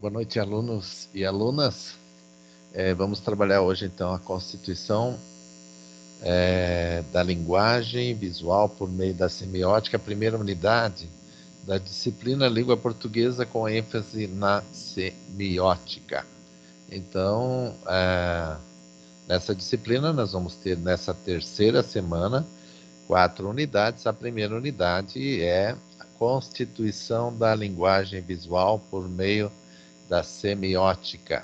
Boa noite, alunos e alunas. Vamos trabalhar hoje, então, a constituição da linguagem visual por meio da semiótica, a primeira unidade da disciplina Língua Portuguesa com ênfase na semiótica. Então, nessa disciplina, nós vamos ter, nessa terceira semana, 4 unidades. A primeira unidade é a constituição da linguagem visual por meio da semiótica.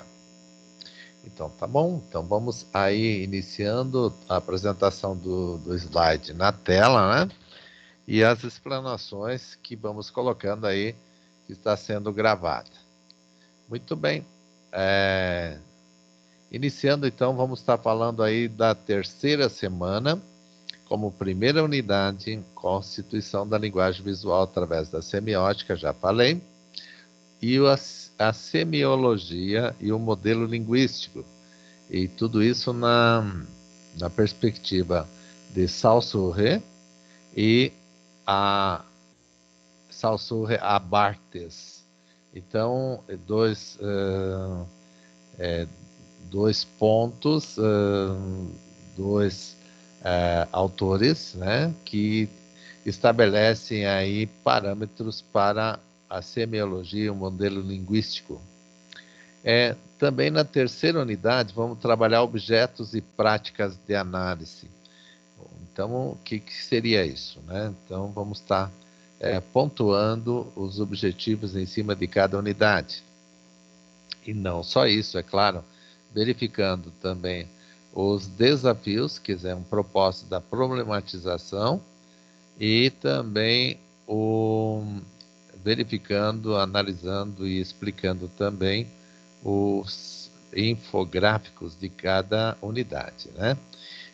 Então, tá bom? Então, vamos aí iniciando a apresentação do slide na tela, né? E as explanações que vamos colocando aí, que está sendo gravada. Muito bem. Iniciando, então, vamos estar falando aí da terceira semana, como primeira unidade, constituição da linguagem visual através da semiótica, já falei, e a semiologia e o modelo linguístico. E tudo isso na perspectiva de Saussure e a Saussure a Barthes. Então, dois pontos, dois autores, né, que estabelecem aí parâmetros para a semiologia e o modelo linguístico. Também na terceira unidade vamos trabalhar objetos e práticas de análise. Então, o que seria isso, né? Então, vamos estar pontuando os objetivos em cima de cada unidade. E não só isso, é claro, verificando também os desafios, que é um propósito da problematização, e também verificando, analisando e explicando também os infográficos de cada unidade, né?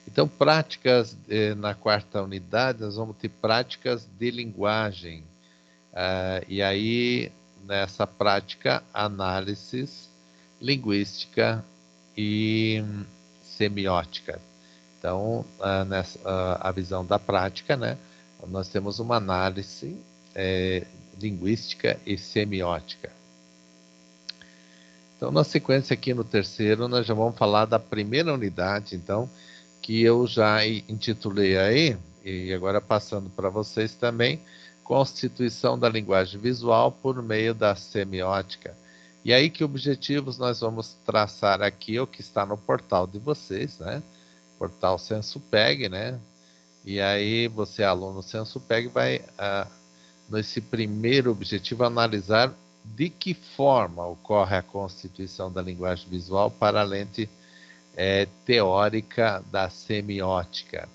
Então, práticas, na quarta unidade, nós vamos ter práticas de linguagem. E aí, nessa prática, análises, linguística e semiótica. Então, a visão da prática, né? Nós temos uma análise linguística e semiótica. Então, na sequência aqui no terceiro, nós já vamos falar da primeira unidade, então, que eu já intitulei aí, e agora passando para vocês também, constituição da linguagem visual por meio da semiótica. E aí, que objetivos nós vamos traçar aqui, o que está no portal de vocês, né? Portal SensoPeg, né? E aí, você, aluno SensoPeg, vai, nesse primeiro objetivo, analisar de que forma ocorre a constituição da linguagem visual para a lente teórica da semiótica.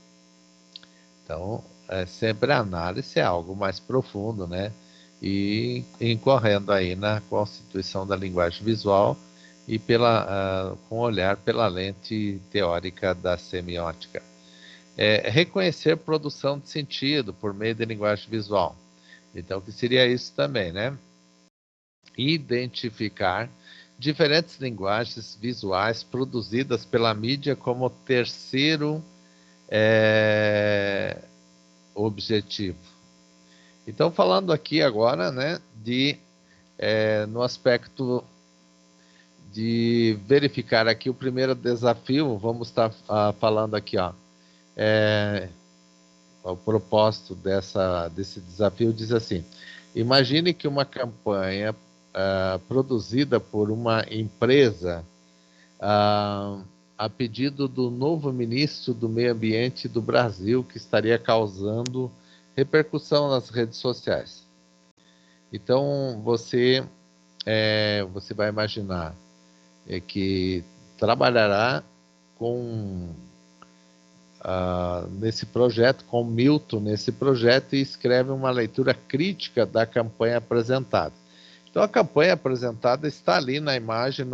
Então, sempre a análise é algo mais profundo, né? E incorrendo aí na constituição da linguagem visual e com olhar pela lente teórica da semiótica. Reconhecer produção de sentido por meio de linguagem visual. Então, que seria isso também, né? Identificar diferentes linguagens visuais produzidas pela mídia como terceiro objetivo. Então, falando aqui agora, né, no aspecto de verificar aqui o primeiro desafio, vamos estar falando aqui, ó, o propósito desse desafio diz assim: imagine que uma campanha produzida por uma empresa a pedido do novo ministro do Meio Ambiente do Brasil, que estaria causando repercussão nas redes sociais. Então, você vai imaginar que trabalhará nesse projeto, com Milton nesse projeto, e escreve uma leitura crítica da campanha apresentada. Então, a campanha apresentada está ali na imagem,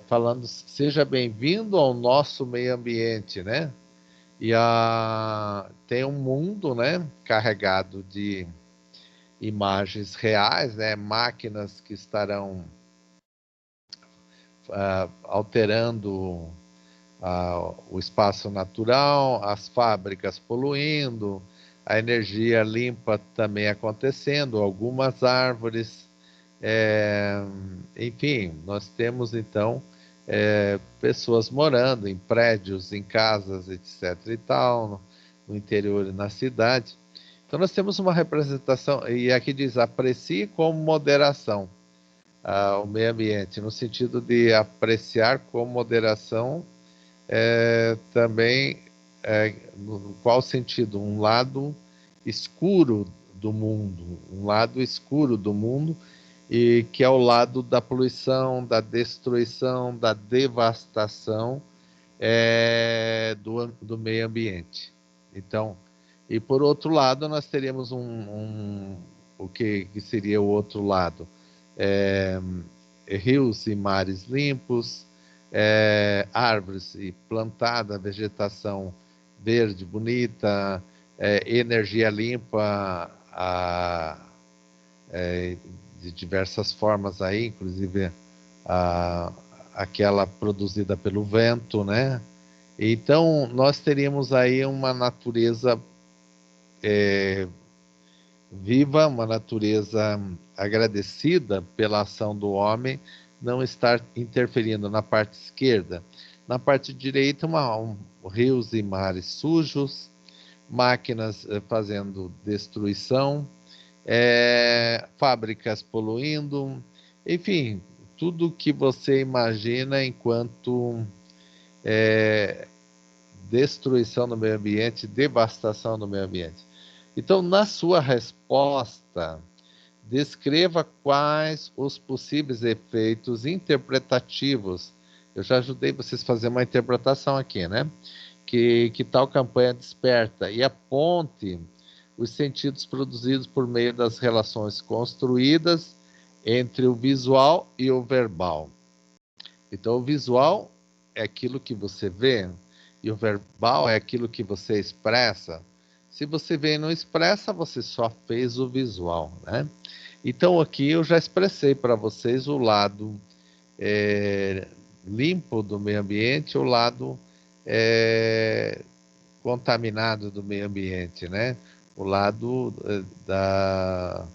falando: seja bem-vindo ao nosso meio ambiente, né? E tem um mundo, né, carregado de imagens reais, né, máquinas que estarão alterando o espaço natural, as fábricas poluindo, a energia limpa também acontecendo, algumas árvores É, enfim, nós temos então pessoas morando em prédios, em casas, etc. e tal, no interior e na cidade. Então nós temos uma representação, e aqui diz, aprecie com moderação o meio ambiente, no sentido de apreciar com moderação também, no qual sentido? Um lado escuro do mundo, um lado escuro do mundo, e que é o lado da poluição, da destruição, da devastação do meio ambiente. Então, e por outro lado, nós teríamos o que seria o outro lado? É, rios e mares limpos, árvores e plantada, vegetação verde, bonita, energia limpa, de diversas formas aí, inclusive a, aquela produzida pelo vento, né? Então, nós teríamos aí uma natureza viva, uma natureza agradecida pela ação do homem não estar interferindo na parte esquerda. Na parte direita, rios e mares sujos, máquinas fazendo destruição, fábricas poluindo, enfim, tudo que você imagina enquanto destruição do meio ambiente, devastação do meio ambiente. Então, na sua resposta, descreva quais os possíveis efeitos interpretativos. Eu já ajudei vocês a fazer uma interpretação aqui, né? Que tal campanha desperta e aponte os sentidos produzidos por meio das relações construídas entre o visual e o verbal. Então, o visual é aquilo que você vê e o verbal é aquilo que você expressa. Se você vê e não expressa, você só fez o visual, né? Então, aqui eu já expressei para vocês o lado limpo do meio ambiente, o lado contaminado do meio ambiente, né? O lado da,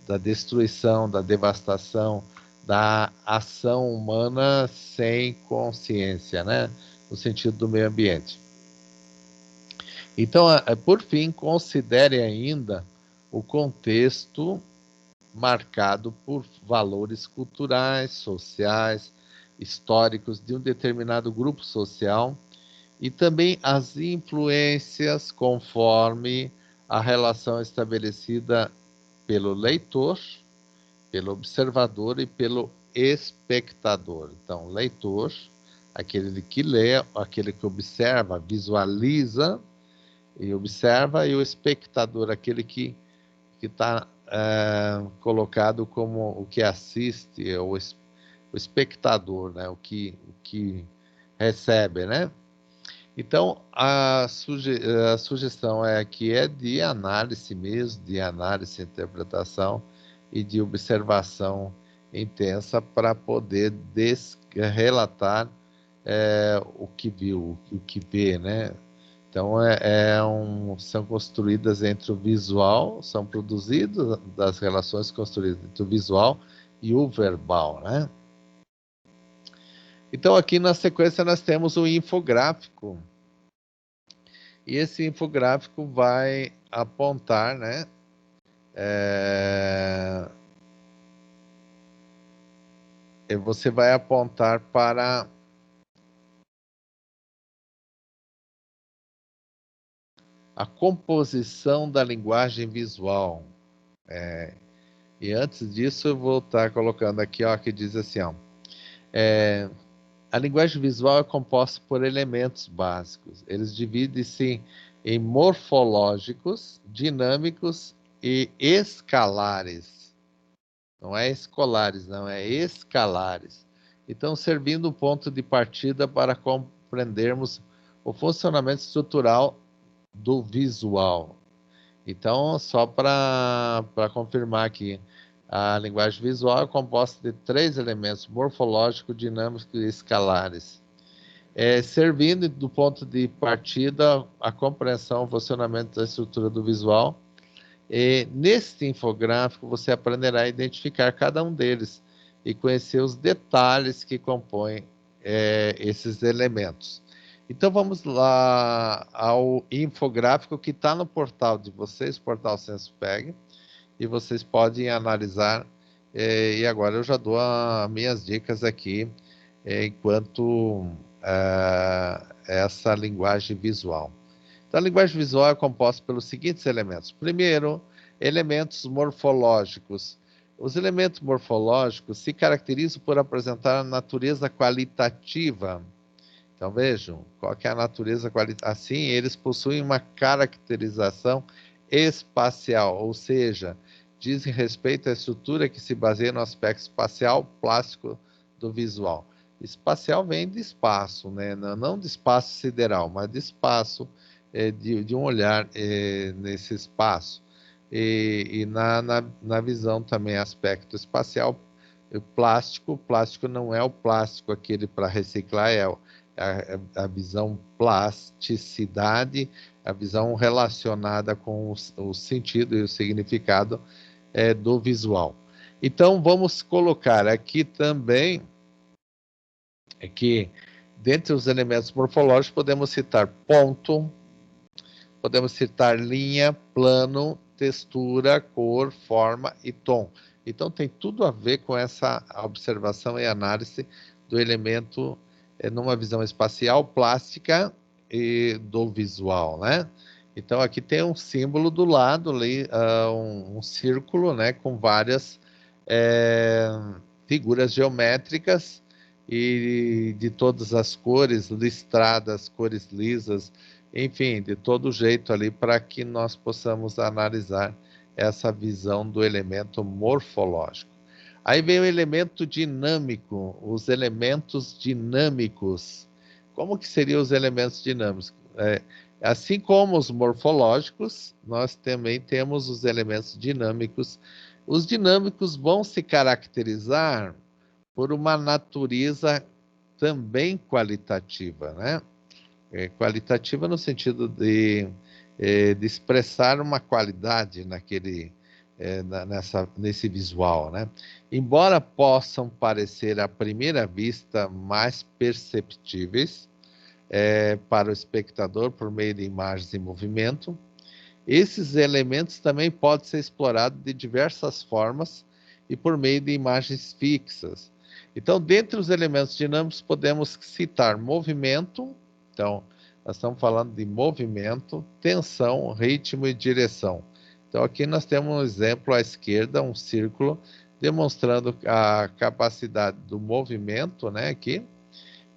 da destruição, da devastação, da ação humana sem consciência, né? No sentido do meio ambiente. Então, por fim, considere ainda o contexto marcado por valores culturais, sociais, históricos de um determinado grupo social e também as influências conforme a relação estabelecida pelo leitor, pelo observador e pelo espectador. Então, leitor, aquele que lê, aquele que observa, visualiza e observa, e o espectador, aquele que está colocado como o que assiste, o espectador, né? o que recebe, né? Então, a sugestão aqui é de análise mesmo, de análise e interpretação e de observação intensa para poder relatar o que viu, o que vê, né? Então, são construídas entre o visual, são produzidas das relações construídas entre o visual e o verbal, né? Então, aqui na sequência nós temos o infográfico. E esse infográfico vai apontar, né? Você vai apontar para a composição da linguagem visual. E antes disso, eu vou estar colocando aqui, ó, que diz assim, ó. A linguagem visual é composta por elementos básicos. Eles dividem-se em morfológicos, dinâmicos e escalares. Não é escolares, não, é escalares. Então, servindo um ponto de partida para compreendermos o funcionamento estrutural do visual. Então, só para confirmar aqui, a linguagem visual é composta de 3 elementos: morfológico, dinâmico e escalares. Servindo do ponto de partida a compreensão, o funcionamento da estrutura do visual E neste infográfico você aprenderá a identificar cada um deles e conhecer os detalhes que compõem esses elementos. Então vamos lá ao infográfico que está no portal de vocês, portal SensoPeg, e vocês podem analisar. E agora eu já dou as minhas dicas aqui enquanto essa linguagem visual. Então, a linguagem visual é composta pelos seguintes elementos. Primeiro, elementos morfológicos. Os elementos morfológicos se caracterizam por apresentar a natureza qualitativa. Então, vejam, qual que é a natureza qualitativa? Assim, eles possuem uma caracterização espacial, ou seja, dizem respeito à estrutura que se baseia no aspecto espacial plástico do visual. Espacial vem de espaço, né? Não de espaço sideral, mas de espaço, de um olhar nesse espaço. E na visão também, aspecto espacial, plástico. Plástico não é o plástico aquele para reciclar, é a visão plasticidade, a visão relacionada com o sentido e o significado do visual. Então, vamos colocar aqui também que, dentre os elementos morfológicos, podemos citar ponto, podemos citar linha, plano, textura, cor, forma e tom. Então, tem tudo a ver com essa observação e análise do elemento numa visão espacial, plástica e do visual, né? Então, aqui tem um símbolo do lado, ali, um círculo, né, com várias figuras geométricas e de todas as cores, listradas, cores lisas, enfim, de todo jeito ali, para que nós possamos analisar essa visão do elemento morfológico. Aí vem o elemento dinâmico, os elementos dinâmicos. Como que seriam os elementos dinâmicos? Assim como os morfológicos, nós também temos os elementos dinâmicos. Os dinâmicos vão se caracterizar por uma natureza também qualitativa, né? Qualitativa no sentido de expressar uma qualidade nesse visual, né? Embora possam parecer à primeira vista mais perceptíveis para o espectador por meio de imagens em movimento, esses elementos também podem ser explorados de diversas formas e por meio de imagens fixas. Então, dentre os elementos dinâmicos, podemos citar movimento. Então, nós estamos falando de movimento, tensão, ritmo e direção. Então, aqui nós temos um exemplo à esquerda, um círculo, demonstrando a capacidade do movimento, né, aqui.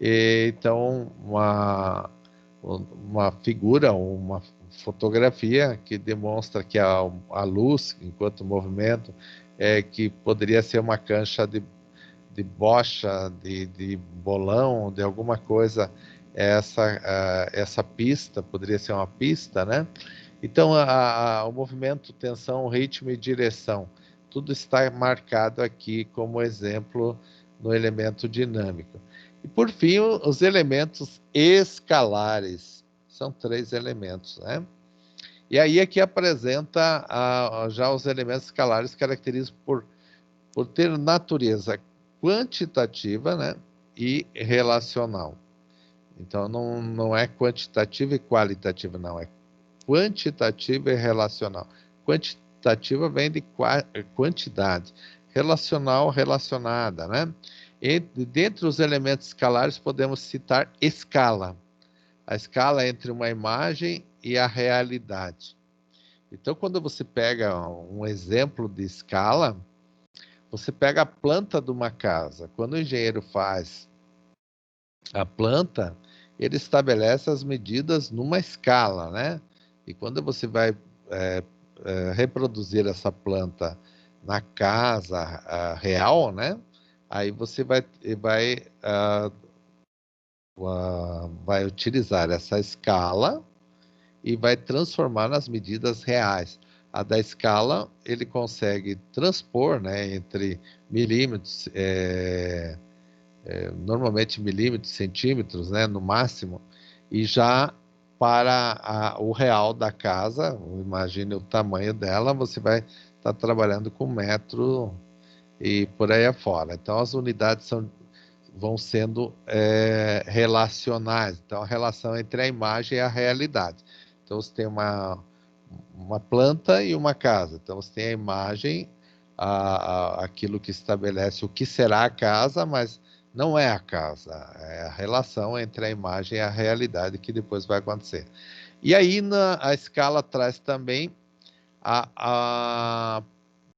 Então, uma figura, uma fotografia que demonstra que a luz, enquanto movimento, que poderia ser uma cancha de bocha, de bolão, de alguma coisa, essa pista, poderia ser uma pista, né? Então, o movimento, tensão, ritmo e direção, tudo está marcado aqui como exemplo no elemento dinâmico. E, por fim, os elementos escalares. São 3 elementos, né? E aí aqui apresenta já os elementos escalares caracterizados por ter natureza quantitativa, né, e relacional. Então, não é quantitativa e qualitativa, não. É quantitativa e relacional. Quantitativa vem de quantidade. Relacional, relacionada, né? Dentre os elementos escalares, podemos citar escala. A escala entre uma imagem e a realidade. Então, quando você pega um exemplo de escala, você pega a planta de uma casa. Quando o engenheiro faz a planta, ele estabelece as medidas numa escala, né? E quando você vai reproduzir essa planta na casa real, né? Aí você vai utilizar essa escala e vai transformar nas medidas reais. A da escala, ele consegue transpor, né, entre milímetros, normalmente milímetros, centímetros, né, no máximo, e já para o real da casa. Imagine o tamanho dela, você vai estar trabalhando com metro e por aí afora. Então, as unidades vão sendo relacionais. Então, a relação entre a imagem e a realidade. Então, você tem uma planta e uma casa. Então, você tem a imagem, aquilo que estabelece o que será a casa, mas não é a casa. É a relação entre a imagem e a realidade que depois vai acontecer. E aí, a escala traz também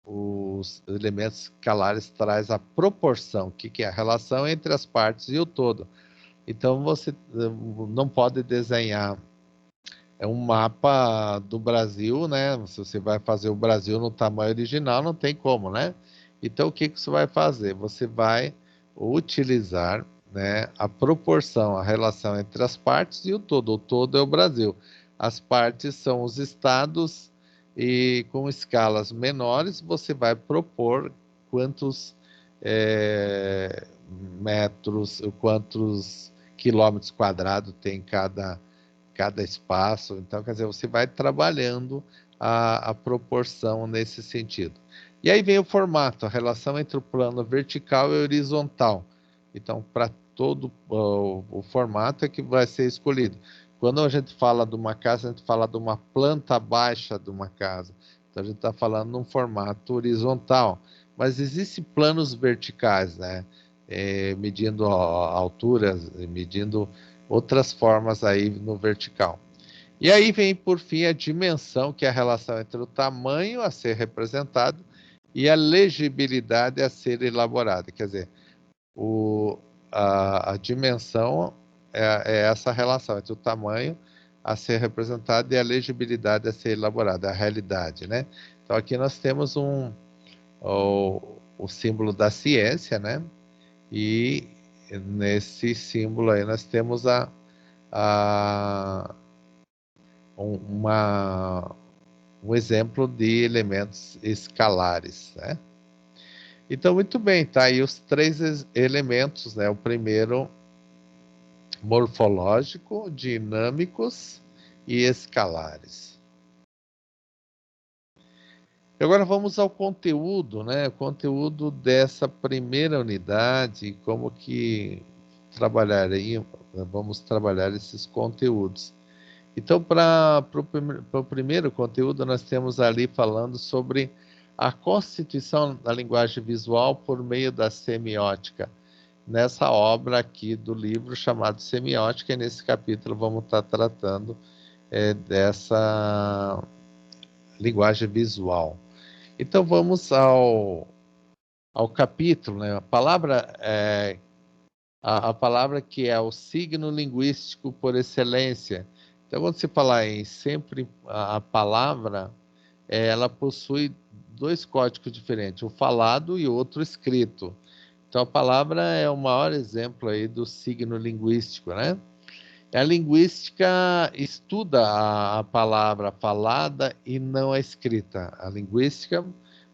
os elementos escalares traz a proporção, que é a relação entre as partes e o todo. Então, você não pode desenhar um mapa do Brasil, né? Se você vai fazer o Brasil no tamanho original, não tem como, né? Então, o que você vai fazer? Você vai utilizar, né, a proporção, a relação entre as partes e o todo. O todo é o Brasil. As partes são os estados e com escalas menores você vai propor quantos metros, quantos quilômetros quadrados tem cada espaço. Então, quer dizer, você vai trabalhando a proporção nesse sentido. E aí vem o formato, a relação entre o plano vertical e horizontal. Então, para todo o formato é que vai ser escolhido. Quando a gente fala de uma casa, a gente fala de uma planta baixa de uma casa. Então, a gente está falando num formato horizontal. Mas existem planos verticais, né? Medindo alturas, medindo outras formas aí no vertical. E aí vem, por fim, a dimensão, que é a relação entre o tamanho a ser representado e a legibilidade a ser elaborada. Quer dizer, a dimensão é essa relação entre o tamanho a ser representado e a legibilidade a ser elaborada, a realidade, né? Então, aqui nós temos o símbolo da ciência, né? E nesse símbolo aí nós temos a, um exemplo de elementos escalares, né? Então, muito bem, tá aí os três elementos, né? O primeiro, morfológico, dinâmicos e escalares. Agora vamos ao conteúdo, né? O conteúdo dessa primeira unidade, como que vamos trabalhar esses conteúdos. Então, para o primeiro conteúdo, nós temos ali falando sobre a constituição da linguagem visual por meio da semiótica. Nessa obra aqui do livro chamado Semiótica, e nesse capítulo vamos estar tratando dessa linguagem visual. Então, vamos ao capítulo, né? A palavra que é o signo linguístico por excelência. Então, quando se falar em sempre a palavra, ela possui dois códigos diferentes, o falado e o outro escrito. Então, a palavra é o maior exemplo aí do signo linguístico, né? A linguística estuda a palavra falada e não a escrita. A linguística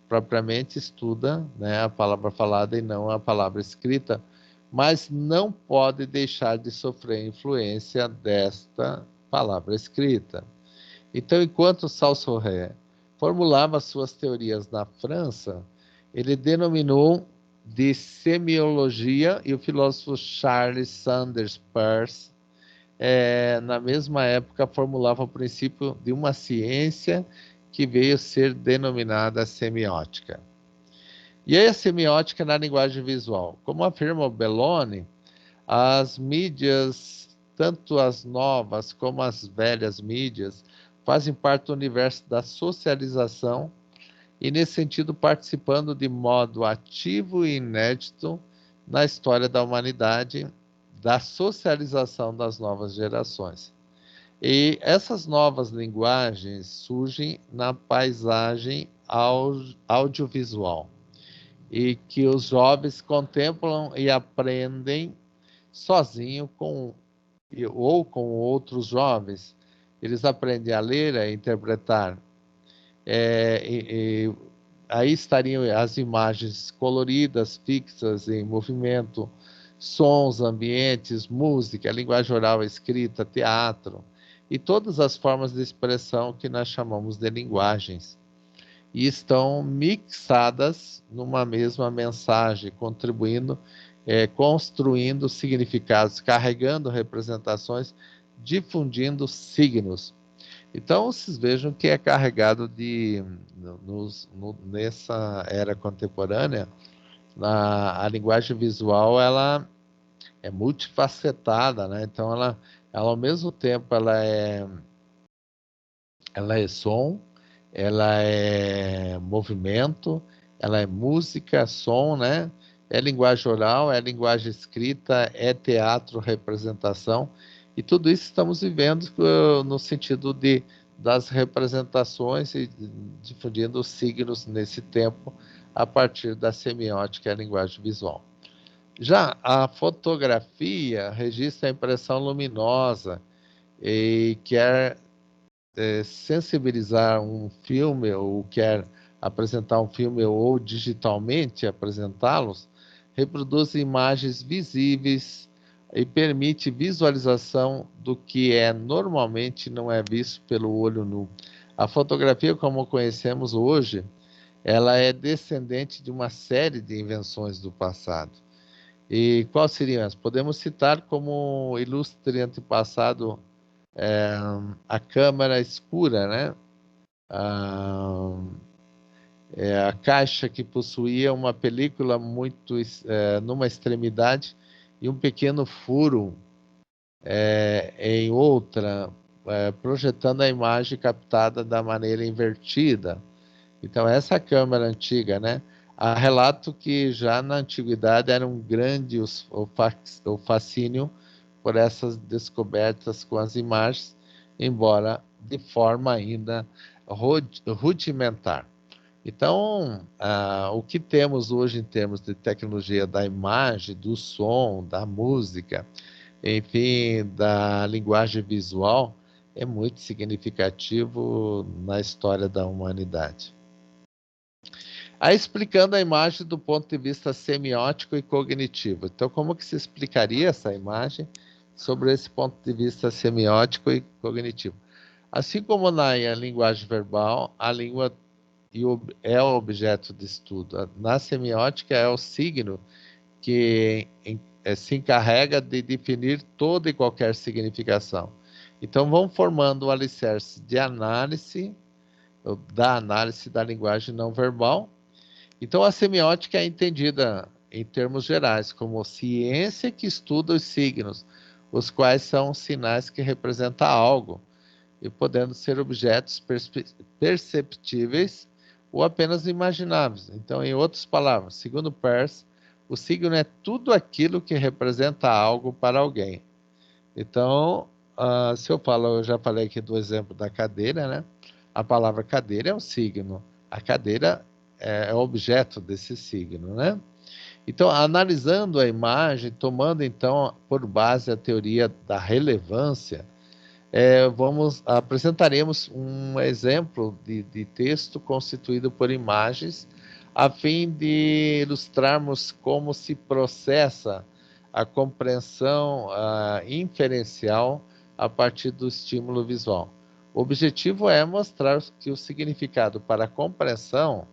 propriamente estuda, né, a palavra falada e não a palavra escrita, mas não pode deixar de sofrer influência desta palavra escrita. Então, enquanto Saussure formulava suas teorias na França, ele denominou de semiologia, e o filósofo Charles Sanders Peirce, na mesma época, formulava o princípio de uma ciência que veio ser denominada semiótica. E aí a semiótica na linguagem visual. Como afirma o Belloni, as mídias, tanto as novas como as velhas mídias, fazem parte do universo da socialização e, nesse sentido, participando de modo ativo e inédito na história da humanidade, da socialização das novas gerações. E essas novas linguagens surgem na paisagem audiovisual e que os jovens contemplam e aprendem sozinho ou com outros jovens. Eles aprendem a ler, a interpretar. Aí estariam as imagens coloridas, fixas, em movimento, sons, ambientes, música, linguagem oral, escrita, teatro. e todas as formas de expressão que nós chamamos de linguagens, e estão mixadas numa mesma mensagem, contribuindo, construindo significados, carregando representações, difundindo signos. Então, vocês vejam que é carregado nessa era contemporânea, a linguagem visual, ela é multifacetada, né? Então, ela ao mesmo tempo, ela é som, ela é movimento, ela é música, som, né? É linguagem oral, é linguagem escrita, é teatro, representação, e tudo isso estamos vivendo no sentido das representações e difundindo os signos nesse tempo a partir da semiótica e a linguagem visual. Já a fotografia registra a impressão luminosa e quer sensibilizar um filme ou quer apresentar um filme ou digitalmente apresentá-los, reproduz imagens visíveis e permite visualização do que normalmente não é visto pelo olho nu. A fotografia, como conhecemos hoje, ela é descendente de uma série de invenções do passado. E quais seriam as? Podemos citar como ilustre antepassado a câmara escura, né? A, a caixa que possuía uma película muito numa extremidade e um pequeno furo em outra, projetando a imagem captada da maneira invertida. Então, essa câmera antiga, né? Há relato que já na antiguidade era um grande o fascínio por essas descobertas com as imagens, embora de forma ainda rudimentar. Então, o que temos hoje em termos de tecnologia da imagem, do som, da música, enfim, da linguagem visual, é muito significativo na história da humanidade. Aí explicando a imagem do ponto de vista semiótico e cognitivo. Então, como que se explicaria essa imagem sobre esse ponto de vista semiótico e cognitivo? Assim como na linguagem verbal, a língua é o objeto de estudo. Na semiótica é o signo que se encarrega de definir toda e qualquer significação. Então, vão formando o alicerce de análise, da análise da linguagem não verbal. Então, a semiótica é entendida, em termos gerais, como ciência que estuda os signos, os quais são sinais que representam algo, e podendo ser objetos perceptíveis ou apenas imagináveis. Então, em outras palavras, segundo Peirce, o signo é tudo aquilo que representa algo para alguém. Então, se eu já falei aqui do exemplo da cadeira, né? A palavra cadeira é um signo. A cadeira é objeto desse signo, né? Então, analisando a imagem, tomando então por base a teoria da relevância, apresentaremos um exemplo de texto constituído por imagens, a fim de ilustrarmos como se processa a compreensão inferencial a partir do estímulo visual. O objetivo é mostrar que o significado para a compreensão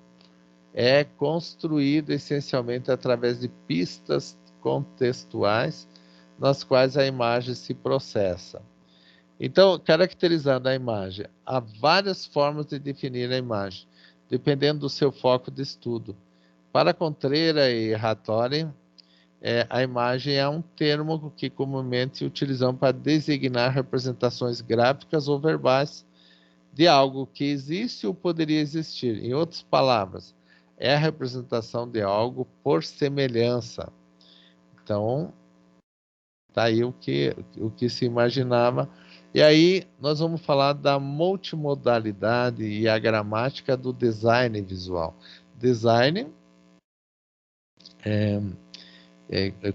é construído essencialmente através de pistas contextuais nas quais a imagem se processa. Então, caracterizando a imagem, há várias formas de definir a imagem, dependendo do seu foco de estudo. Para Contreira e Hattori, a imagem é um termo que comumente utilizamos para designar representações gráficas ou verbais de algo que existe ou poderia existir. Em outras palavras, é a representação de algo por semelhança. Então, está aí o que se imaginava. E aí, nós vamos falar da multimodalidade e a gramática do design visual. Design é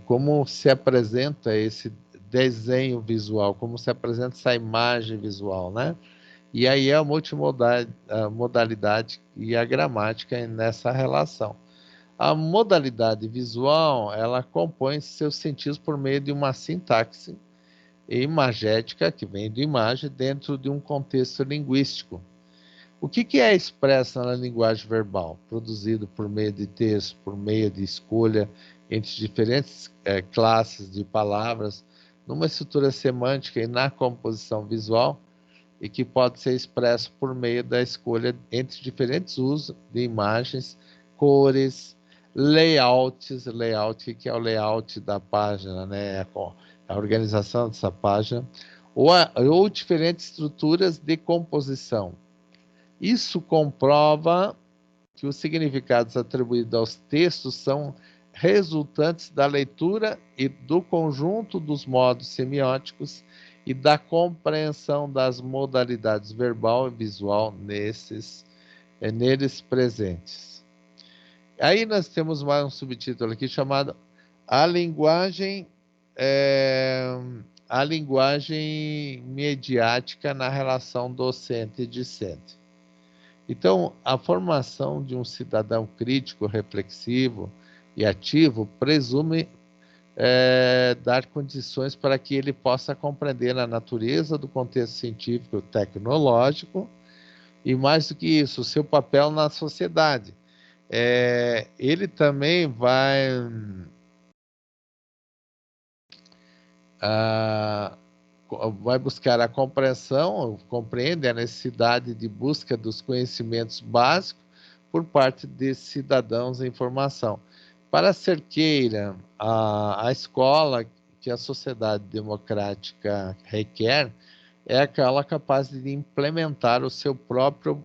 como se apresenta esse desenho visual, como se apresenta essa imagem visual, né? E aí é a modalidade e a gramática nessa relação. A modalidade visual, ela compõe seus sentidos por meio de uma sintaxe e imagética, que vem de imagem, dentro de um contexto linguístico. O que é expresso na linguagem verbal? Produzido por meio de texto, por meio de escolha entre diferentes classes de palavras, numa estrutura semântica e na composição visual, e que pode ser expresso por meio da escolha entre diferentes usos de imagens, cores, layouts, layout, que é o layout da página, né? A organização dessa página, ou diferentes estruturas de composição. Isso comprova que os significados atribuídos aos textos são resultantes da leitura e do conjunto dos modos semióticos e da compreensão das modalidades verbal e visual neles presentes. Aí nós temos mais um subtítulo aqui chamado A Linguagem, a linguagem mediática na relação docente e discente. Então, a formação de um cidadão crítico, reflexivo e ativo presume dar condições para que ele possa compreender a natureza do contexto científico e tecnológico e, mais do que isso, o seu papel na sociedade. Ele também vai buscar a compreensão, compreende a necessidade de busca dos conhecimentos básicos por parte de cidadãos em formação. Para Cerqueira, a escola que a sociedade democrática requer é aquela capaz de implementar o seu próprio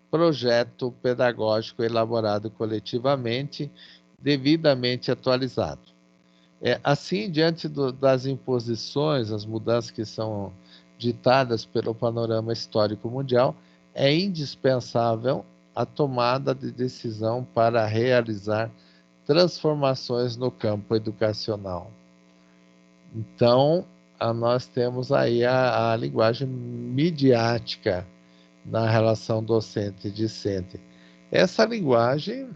projeto pedagógico elaborado coletivamente, devidamente atualizado. Assim, diante das imposições, as mudanças que são ditadas pelo panorama histórico mundial, é indispensável a tomada de decisão para realizar transformações no campo educacional. Então, nós temos aí a linguagem midiática na relação docente e discente. Essa linguagem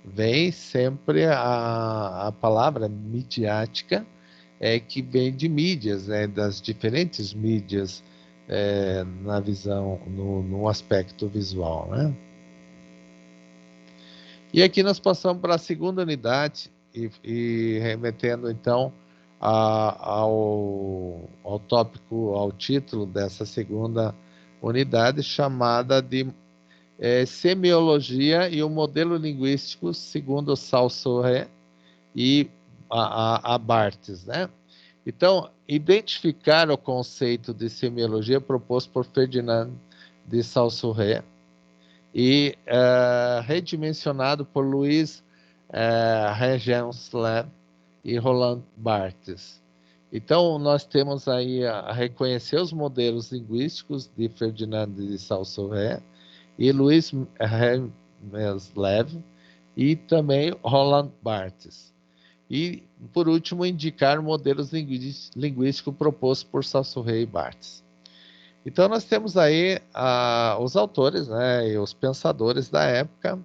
vem sempre a palavra midiática, que vem de mídias, né, das diferentes mídias na visão, no aspecto visual, né? E aqui nós passamos para a segunda unidade e remetendo então ao tópico, ao título dessa segunda unidade, chamada de Semiologia e o Modelo Linguístico segundo Saussure e a Barthes, né? Então, identificar o conceito de semiologia proposto por Ferdinand de Saussure e redimensionado por Louis Regenslev e Roland Barthes. Então, nós temos aí a reconhecer os modelos linguísticos de Ferdinand de Saussure e Louis Regenslev e também Roland Barthes. E, por último, indicar modelos linguísticos propostos por Saussure e Barthes. Então, nós temos aí os autores, né, e os pensadores da época,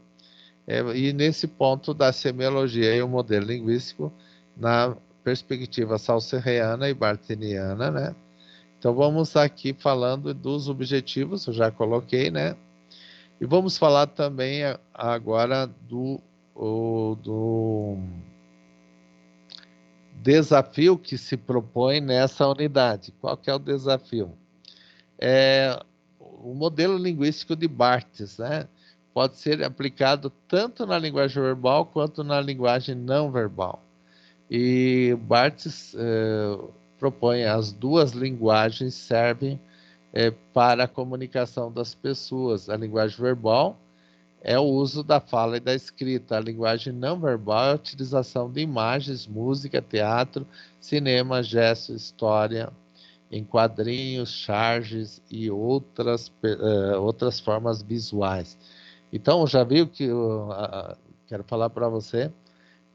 e nesse ponto da semiologia e o modelo linguístico na perspectiva saussureana e barthesiana, né? Então, vamos aqui falando dos objetivos, eu já coloquei, né? E vamos falar também agora do desafio que se propõe nessa unidade. Qual que é o desafio? O modelo linguístico de Barthes, né? Pode ser aplicado tanto na linguagem verbal quanto na linguagem não verbal. E Barthes propõe as duas linguagens servem para a comunicação das pessoas. A linguagem verbal é o uso da fala e da escrita. A linguagem não verbal é a utilização de imagens, música, teatro, cinema, gesto, história, em quadrinhos, charges e outras formas visuais. Então, já viu que quero falar para você,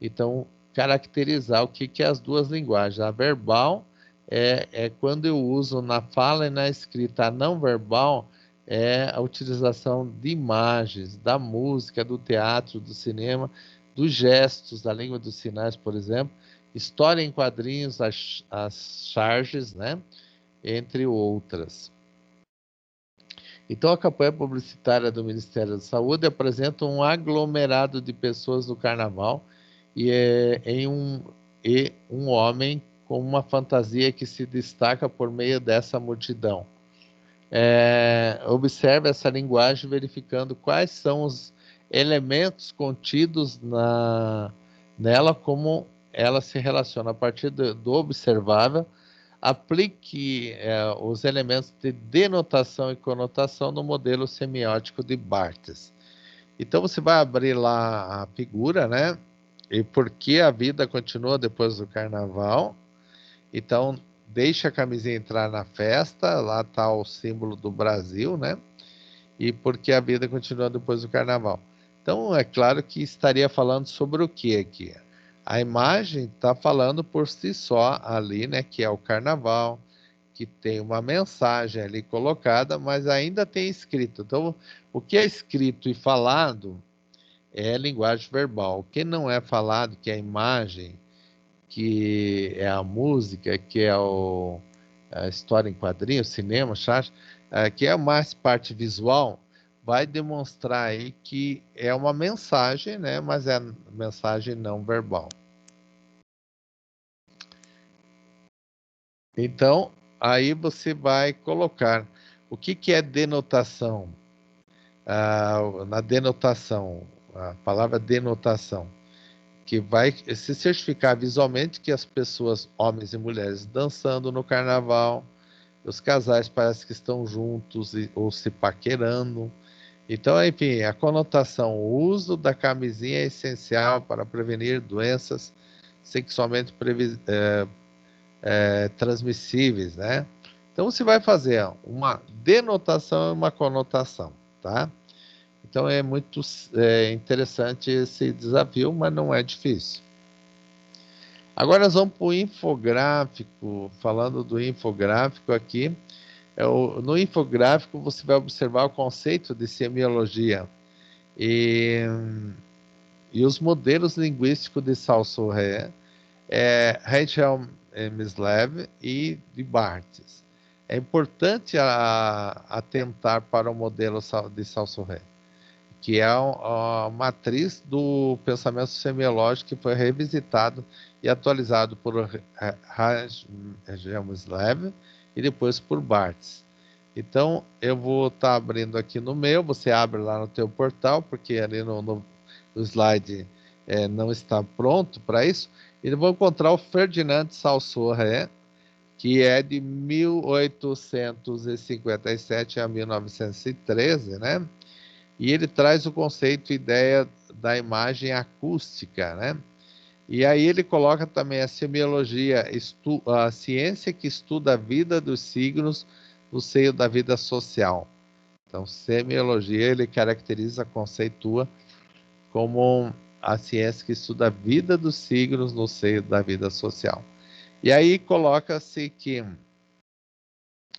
então, caracterizar o que é as duas linguagens. A verbal é quando eu uso na fala e na escrita. A não verbal é a utilização de imagens, da música, do teatro, do cinema, dos gestos, da língua dos sinais, por exemplo, história em quadrinhos, as charges, né? Entre outras. Então, a campanha publicitária do Ministério da Saúde apresenta um aglomerado de pessoas do carnaval e um homem com uma fantasia que se destaca por meio dessa multidão. Observe essa linguagem verificando quais são os elementos contidos nela, como ela se relaciona a partir do observável. Aplique os elementos de denotação e conotação no modelo semiótico de Barthes. Então você vai abrir lá a figura, né? E por que a vida continua depois do carnaval. Então, deixa a camisinha entrar na festa, lá está o símbolo do Brasil, né? E por que a vida continua depois do carnaval. Então, é claro que estaria falando sobre o que aqui? A imagem está falando por si só ali, né? Que é o carnaval, que tem uma mensagem ali colocada, mas ainda tem escrito. Então, o que é escrito e falado é linguagem verbal. O que não é falado, que é a imagem, que é a música, que é a história em quadrinhos, cinema, chat, que é mais parte visual, vai demonstrar aí que é uma mensagem, né? Mas é mensagem não verbal. Então, aí você vai colocar o que é denotação. Na denotação, a palavra denotação, que vai se certificar visualmente que as pessoas, homens e mulheres, dançando no carnaval, os casais parecem que estão juntos ou se paquerando. Então, enfim, a conotação, o uso da camisinha é essencial para prevenir doenças sexualmente transmissíveis, né? Então, você vai fazer uma denotação e uma conotação, tá? Então, é muito interessante esse desafio, mas não é difícil. Agora, nós vamos para o infográfico. Falando do infográfico aqui, no infográfico você vai observar o conceito de semiologia e os modelos linguísticos de Saussure, Rachel Mislev e de Barthes. É importante atentar para o modelo de Saussure, que é a matriz do pensamento semiológico que foi revisitado e atualizado por Rachel Mislev e depois por Barthes. Então, eu vou estar abrindo aqui no meu, você abre lá no teu portal, porque ali no slide não está pronto para isso, e eu vou encontrar o Ferdinand Saussure, que é de 1857 a 1913, né? E ele traz o conceito e ideia da imagem acústica, né? E aí ele coloca também a semiologia, a ciência que estuda a vida dos signos no seio da vida social. Então, semiologia ele caracteriza, conceitua como a ciência que estuda a vida dos signos no seio da vida social. E aí coloca-se que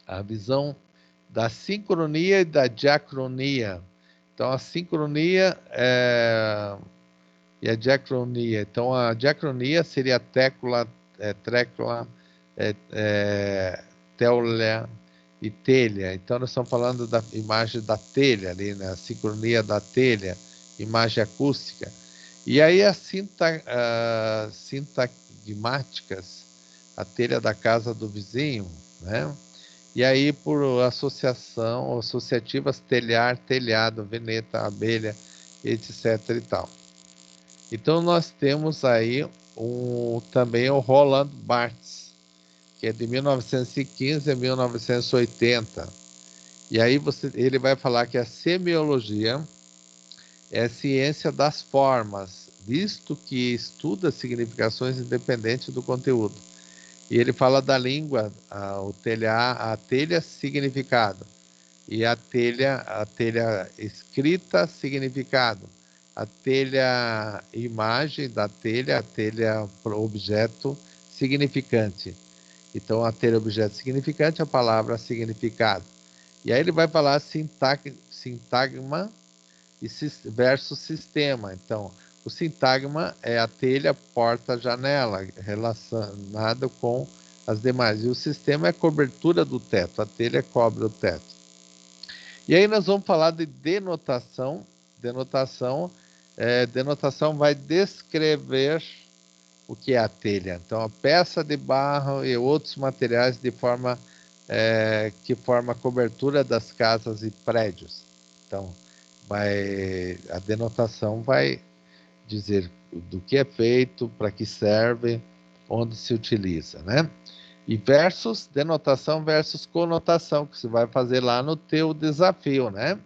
a visão da sincronia e da diacronia. Então, a sincronia e a diacronia. Então, a diacronia seria trécula, téulia e telha. Então, nós estamos falando da imagem da telha ali, né? A sincronia da telha, imagem acústica. E aí as sintagmáticas, a telha da casa do vizinho, né? E aí por associativas, telhar, telhado, veneta, abelha, etc e tal. Então nós temos aí também o Roland Barthes, que é de 1915 a 1980. E aí ele vai falar que a semiologia é a ciência das formas, visto que estuda significações independentes do conteúdo. E ele fala da língua, a telha significado, e a telha escrita significado, a telha imagem da telha, a telha objeto significante. Então, a telha objeto significante, a palavra significado. E aí ele vai falar sintagma versus sistema. Então, O sintagma é a telha, porta, janela, relacionado com as demais. E o sistema é a cobertura do teto, a telha cobre o teto. E aí nós vamos falar de denotação. Denotação vai descrever o que é a telha. Então, a peça de barro e outros materiais que forma a cobertura das casas e prédios. Então, a denotação vai dizer do que é feito, para que serve, onde se utiliza, né? E denotação versus conotação, que você vai fazer lá no teu desafio, né?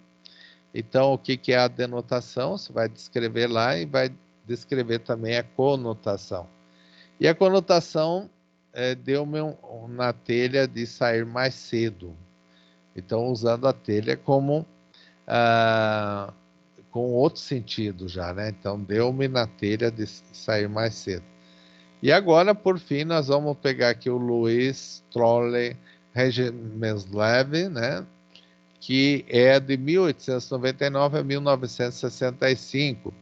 Então, o que é a denotação? Você vai descrever lá e vai descrever também a conotação. E a conotação deu-me na telha de sair mais cedo. Então, usando a telha como com outro sentido já, né? Então, deu-me na telha de sair mais cedo. E agora, por fim, nós vamos pegar aqui o Luiz Trolle Regimenslev, né? Que é de 1899 a 1965.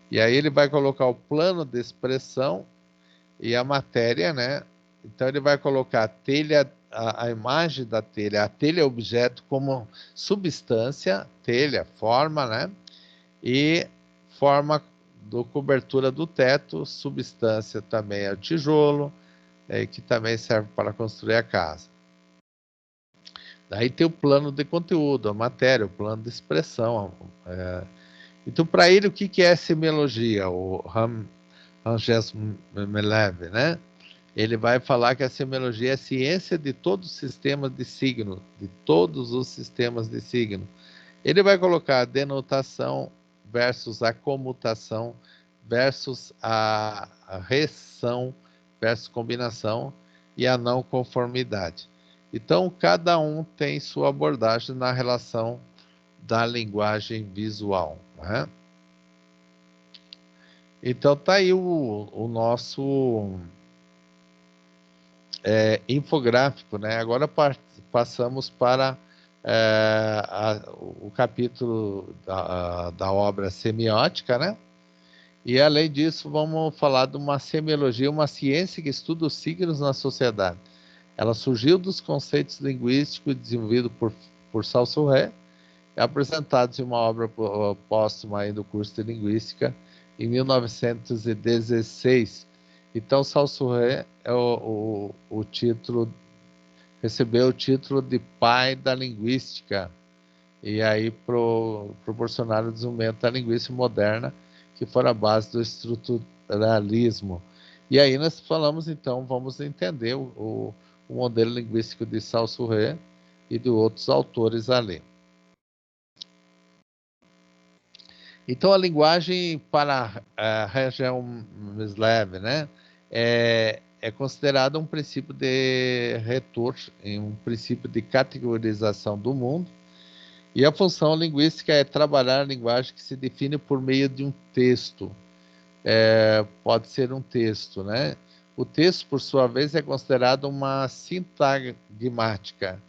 E aí ele vai colocar o plano de expressão e a matéria, né? Então ele vai colocar a telha, a imagem da telha, a telha objeto como substância, telha, forma, né? E forma do cobertura do teto, substância também é o tijolo, que também serve para construir a casa. Daí tem o plano de conteúdo, a matéria, o plano de expressão. Então, para ele, o que é semiologia? O Ramjes Melev, né? Ele vai falar que a semiologia é a ciência de todos os sistemas de signo, de todos os sistemas de signo. Ele vai colocar a denotação versus a comutação versus a reção versus combinação e a não conformidade. Então, cada um tem sua abordagem na relação da linguagem visual, né? Então, tá aí o nosso infográfico, né? Agora passamos para o capítulo da obra semiótica, né? E, além disso, vamos falar de uma semiologia, uma ciência que estuda os signos na sociedade. Ela surgiu dos conceitos linguísticos desenvolvidos por Saussure, apresentados em uma obra póstuma aí do curso de Linguística, em 1916. Então, Saussure recebeu o título de pai da linguística, e aí proporcionaram o desenvolvimento da linguística moderna, que foi a base do estruturalismo. E aí nós falamos, então, vamos entender o modelo linguístico de Saussure e de outros autores ali. Então, a linguagem para a região Mislev, né, é considerada um princípio de retor, um princípio de categorização do mundo, e a função linguística é trabalhar a linguagem que se define por meio de um texto. Pode ser um texto, né? O texto, por sua vez, é considerado uma sintagmática,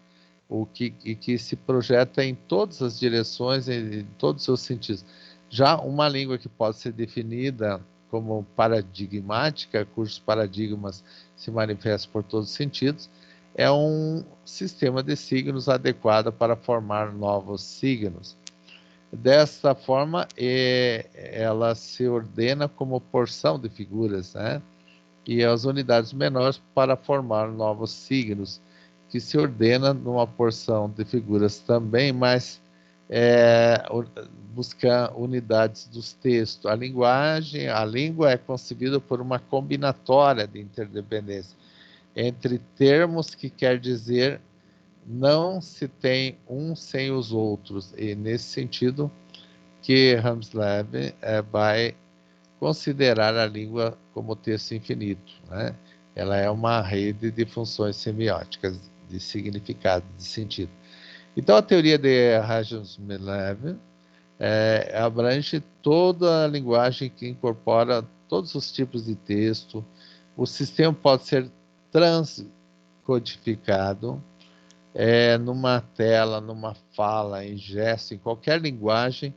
que se projeta em todas as direções, em todos os seus sentidos. Já uma língua que pode ser definida como paradigmática, cujos paradigmas se manifestam por todos os sentidos, é um sistema de signos adequado para formar novos signos. Dessa forma, ela se ordena como porção de figuras, né? E as unidades menores para formar novos signos, que se ordena numa porção de figuras também, mas busca unidades dos textos. A língua é concebida por uma combinatória de interdependência entre termos que quer dizer não se tem um sem os outros. E nesse sentido que Ramslev vai considerar a língua como texto infinito, né? Ela é uma rede de funções semióticas, de significado, de sentido. Então, a teoria de Ramslev abrange toda a linguagem que incorpora todos os tipos de texto. O sistema pode ser transcodificado numa tela, numa fala, em gesto, em qualquer linguagem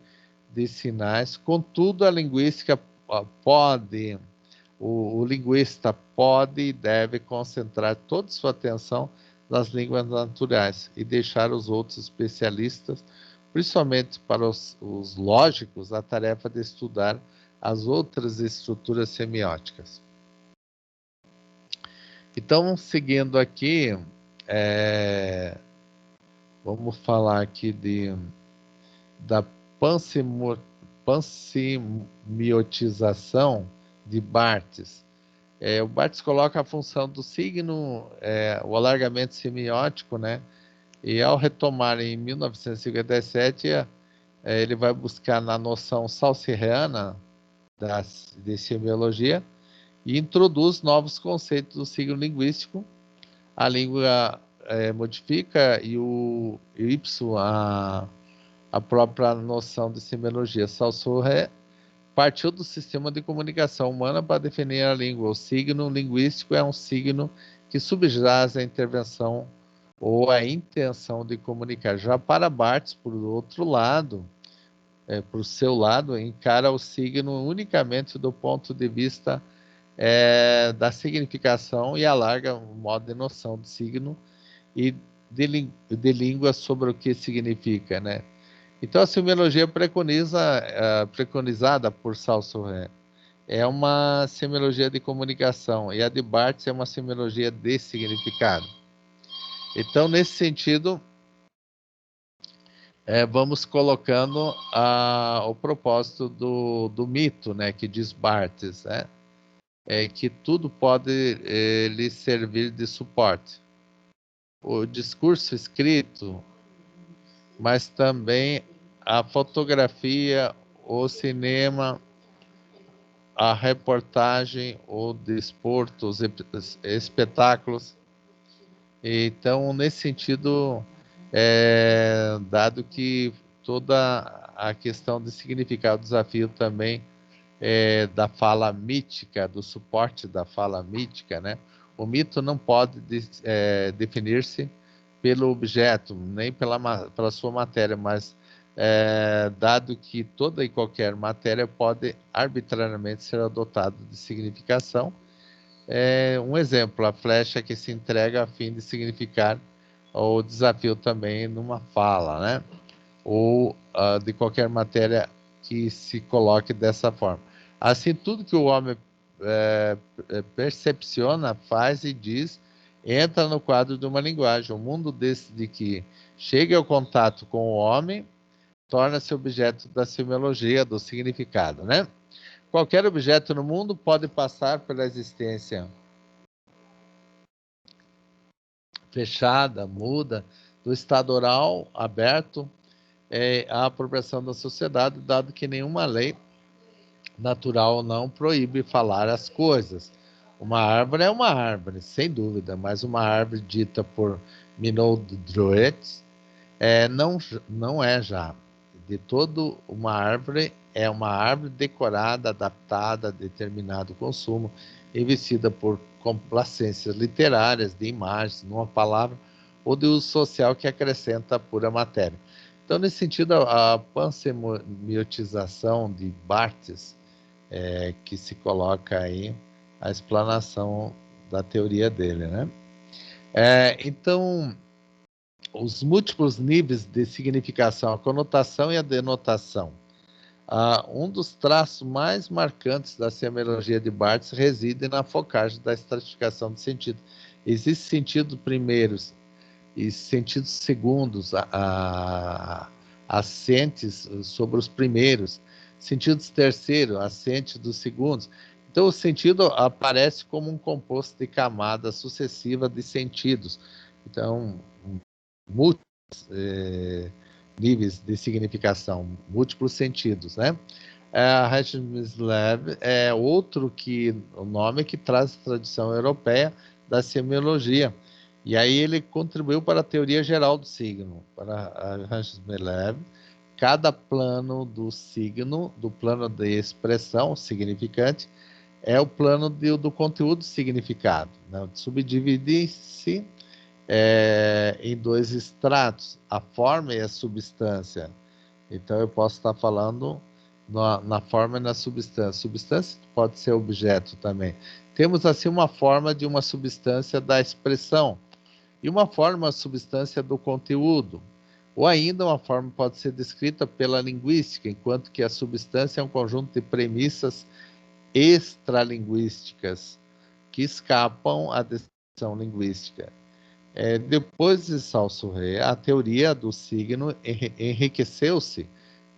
de sinais. Contudo, a linguística o linguista pode e deve concentrar toda sua atenção nas línguas naturais e deixar os outros especialistas, principalmente para os lógicos, a tarefa de estudar as outras estruturas semióticas. Então, seguindo aqui, vamos falar aqui da pansemiotização de Barthes. O Barthes coloca a função do signo, o alargamento semiótico, né? E ao retomar em 1957, ele vai buscar na noção saussuriana de semiologia e introduz novos conceitos do signo linguístico. A língua modifica e o Y, a própria noção de semiologia. Saussure partiu do sistema de comunicação humana para definir a língua. O signo linguístico é um signo que subjaz a intervenção ou a intenção de comunicar. Já para Barthes, por outro lado, por seu lado, encara o signo unicamente do ponto de vista da significação e alarga o modo de noção de signo e de língua sobre o que significa, né? Então, a semiologia preconizada por Saussure é uma semiologia de comunicação e a de Barthes é uma semiologia de significado. Então, nesse sentido, vamos colocando o propósito do mito, né, que diz Barthes, né, que tudo pode lhe servir de suporte. O discurso escrito, mas também a fotografia, o cinema, a reportagem, o desporto, os espetáculos. Então, nesse sentido, dado que toda a questão de significado, o desafio também da fala mítica, do suporte da fala mítica, né? O mito não pode definir-se pelo objeto, nem pela sua matéria, mas dado que toda e qualquer matéria pode arbitrariamente ser adotada de significação. Um exemplo, a flecha que se entrega a fim de significar o desafio também numa fala, né? Ou de qualquer matéria que se coloque dessa forma. Assim, tudo que o homem percepciona, faz e diz, entra no quadro de uma linguagem. O mundo desde que chega ao contato com o homem, torna-se objeto da semiologia, do significado, né? Qualquer objeto no mundo pode passar pela existência fechada, muda, do estado oral aberto à apropriação da sociedade, dado que nenhuma lei natural não proíbe falar as coisas. Uma árvore é uma árvore, sem dúvida, mas uma árvore dita por Minot Drouet não é já. De todo, uma árvore é uma árvore decorada, adaptada a determinado consumo, investida por complacências literárias, de imagens, numa palavra, ou de uso social que acrescenta a pura matéria. Então, nesse sentido, a pansemiotização de Barthes, que se coloca aí a explanação da teoria dele, né? Então, os múltiplos níveis de significação, a conotação e a denotação. Um dos traços mais marcantes da semiologia de Barthes reside na focagem da estratificação de sentido. Existem sentidos primeiros e sentidos segundos assentes sobre os primeiros, sentidos terceiros assentes dos segundos. Então, o sentido aparece como um composto de camadas sucessivas de sentidos. Então, múltiplos níveis de significação, múltiplos sentidos, né? A Hashmislev é outro o nome que traz a tradição europeia da semiologia. E aí ele contribuiu para a teoria geral do signo. Para a Hashmislev, cada plano do signo, do plano de expressão significante, é o plano do conteúdo significado, né? Subdivide-se em dois estratos, a forma e a substância. Então, eu posso estar falando na forma e na substância. Substância pode ser objeto também. Temos assim uma forma de uma substância da expressão e uma forma substância do conteúdo. Ou ainda uma forma pode ser descrita pela linguística, enquanto que a substância é um conjunto de premissas extralinguísticas que escapam à descrição linguística. Depois de Saussure, a teoria do signo enriqueceu-se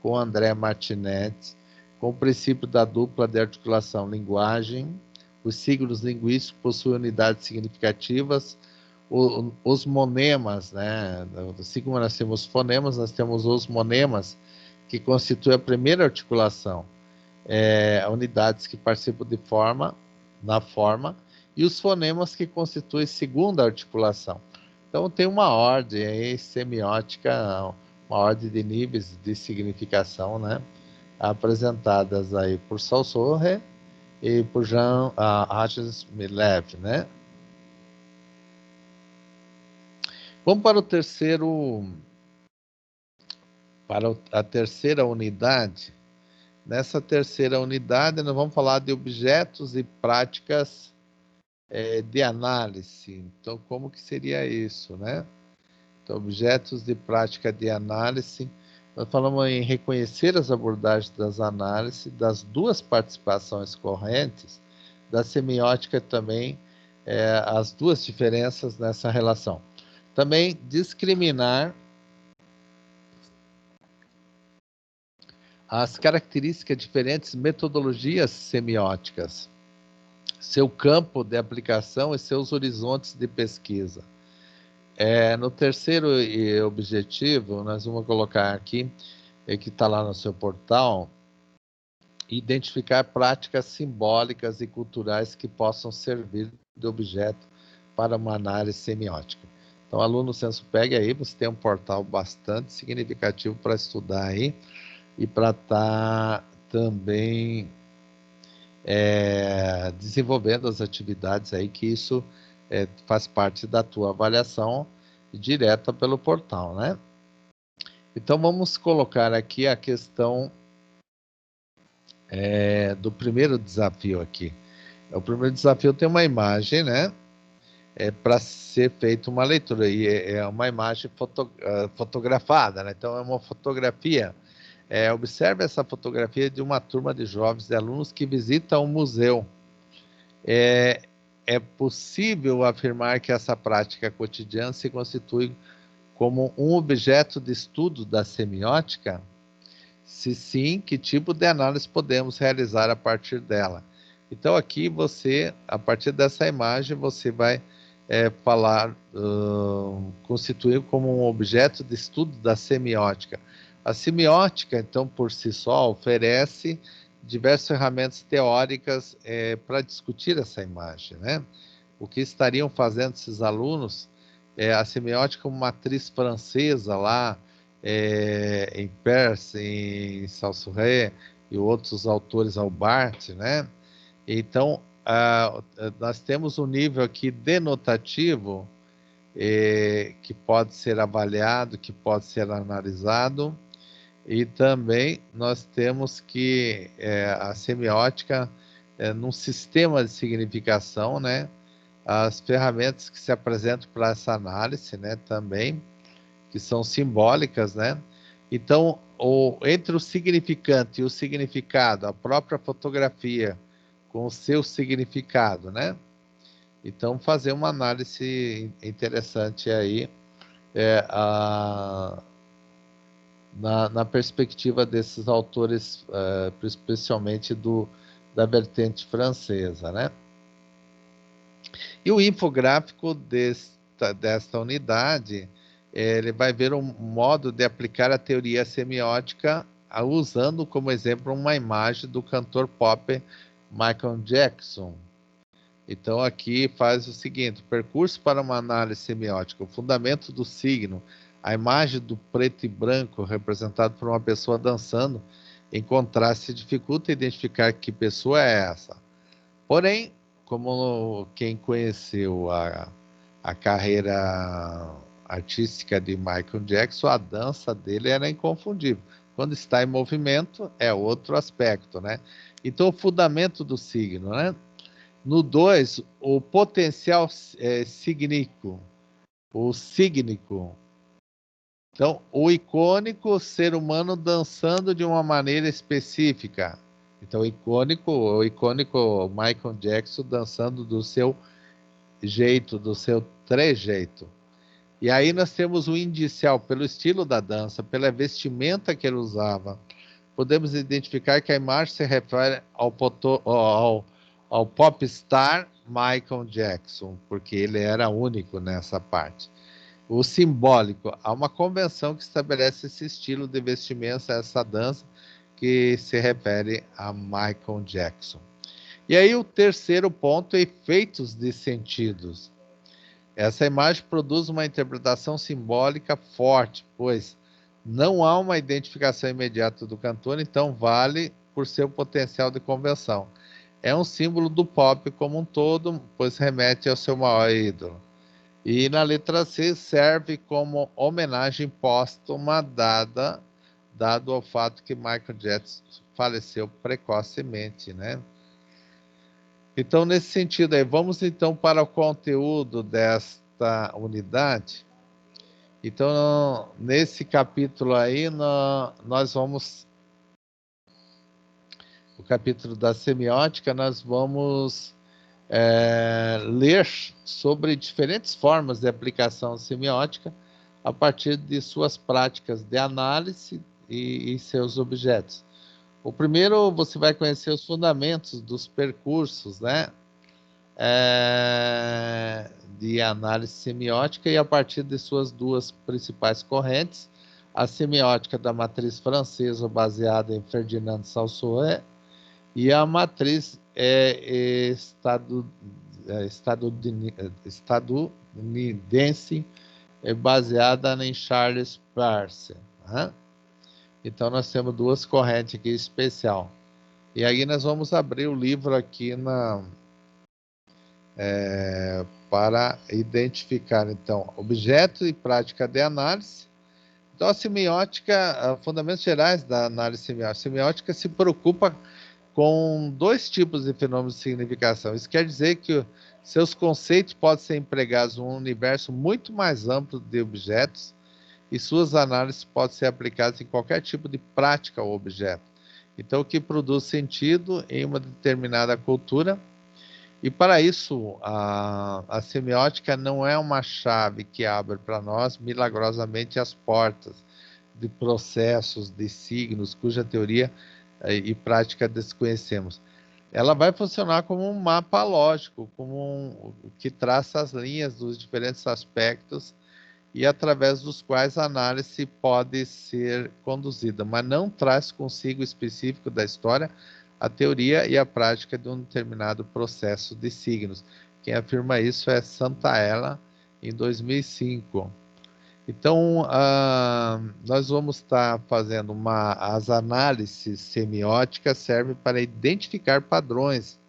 com André Martinet, com o princípio da dupla de articulação linguagem. Os signos linguísticos possuem unidades significativas. Os monemas, né? Assim como nós temos fonemas, nós temos os monemas, que constituem a primeira articulação. Unidades que participam de forma, na forma, e os fonemas que constituem segunda articulação. Então tem uma ordem aí semiótica, uma ordem de níveis de significação, né? Apresentadas aí por Saussure e por Jean Aches Milev, né? Vamos para a terceira unidade. Nessa terceira unidade, nós vamos falar de objetos e práticas de análise. Então, como que seria isso, né? Então, objetos de prática de análise. Nós falamos em reconhecer as abordagens das análises, das duas participações correntes, da semiótica também, as duas diferenças nessa relação. Também discriminar as características de diferentes metodologias semióticas, seu campo de aplicação e seus horizontes de pesquisa. No terceiro objetivo, nós vamos colocar aqui, que está lá no seu portal, identificar práticas simbólicas e culturais que possam servir de objeto para uma análise semiótica. Então, aluno Censo Peg aí, você tem um portal bastante significativo para estudar aí e para estar também desenvolvendo as atividades aí, que isso faz parte da tua avaliação direta pelo portal, né? Então, vamos colocar aqui a questão do primeiro desafio aqui. O primeiro desafio tem uma imagem, né? Para ser feita uma leitura, e é uma imagem fotografada, né? Então, é uma fotografia. Observe essa fotografia de uma turma de jovens e alunos que visitam um museu. É possível afirmar que essa prática cotidiana se constitui como um objeto de estudo da semiótica? Se sim, que tipo de análise podemos realizar a partir dela? Então, aqui você, a partir dessa imagem, você vai falar, constituir como um objeto de estudo da semiótica. A semiótica, então, por si só, oferece diversas ferramentas teóricas para discutir essa imagem, né? O que estariam fazendo esses alunos? A semiótica, uma matriz francesa lá, em Peirce, em Saussure e outros autores, Albart, né? Então, nós temos um nível aqui denotativo que pode ser avaliado, que pode ser analisado, e também nós temos que a semiótica, num sistema de significação, né? As ferramentas que se apresentam para essa análise, né? Também, que são simbólicas, né? Então, entre o significante e o significado, a própria fotografia com o seu significado, né? Então, fazer uma análise interessante aí na perspectiva desses autores, especialmente da vertente francesa, né? E o infográfico desta unidade, ele vai ver um modo de aplicar a teoria semiótica usando como exemplo uma imagem do cantor pop Michael Jackson. Então aqui faz o seguinte: percurso para uma análise semiótica, o fundamento do signo, a imagem do preto e branco representado por uma pessoa dançando, em contraste, dificulta identificar que pessoa é essa. Porém, como quem conheceu a carreira artística de Michael Jackson, a dança dele era inconfundível. Quando está em movimento, é outro aspecto, né? Então, o fundamento do signo, né? No 2, o potencial signífico, o sígnico. Então, o icônico ser humano dançando de uma maneira específica. Então, o icônico Michael Jackson dançando do seu jeito, do seu trejeito. E aí nós temos o indicial pelo estilo da dança, pela vestimenta que ele usava. Podemos identificar que a imagem se refere ao popstar Michael Jackson, porque ele era único nessa parte. O simbólico, há uma convenção que estabelece esse estilo de vestimenta, essa dança, que se refere a Michael Jackson. E aí o terceiro ponto, efeitos de sentidos. Essa imagem produz uma interpretação simbólica forte, pois não há uma identificação imediata do cantor, então vale por seu potencial de convenção. É um símbolo do pop como um todo, pois remete ao seu maior ídolo. E na letra C serve como homenagem póstuma dado ao fato que Michael Jackson faleceu precocemente, né? Então, nesse sentido aí, vamos então para o conteúdo desta unidade. Então, nesse capítulo aí, nós vamos, o capítulo da semiótica, nós vamos ler sobre diferentes formas de aplicação semiótica a partir de suas práticas de análise e seus objetos. O primeiro, você vai conhecer os fundamentos dos percursos, né? De análise semiótica e a partir de suas duas principais correntes, a semiótica da matriz francesa baseada em Ferdinand Saussure e a matriz estadunidense baseada em Charles Peirce, né? Então nós temos duas correntes aqui especial. E aí nós vamos abrir o livro aqui para identificar, então, objeto e prática de análise. Então, a semiótica, fundamentos gerais da análise semiótica. A semiótica se preocupa com dois tipos de fenômenos de significação. Isso quer dizer que seus conceitos podem ser empregados em um universo muito mais amplo de objetos e suas análises podem ser aplicadas em qualquer tipo de prática ou objeto. Então, o que produz sentido em uma determinada cultura. E para isso, a semiótica não é uma chave que abre para nós milagrosamente as portas de processos, de signos, cuja teoria e prática desconhecemos. Ela vai funcionar como um mapa lógico, que traça as linhas dos diferentes aspectos e através dos quais a análise pode ser conduzida, mas não traz consigo específico da história a teoria e a prática de um determinado processo de signos. Quem afirma isso é Santaella, em 2005. Então, nós vamos estar fazendo as análises semióticas servem para identificar padrões.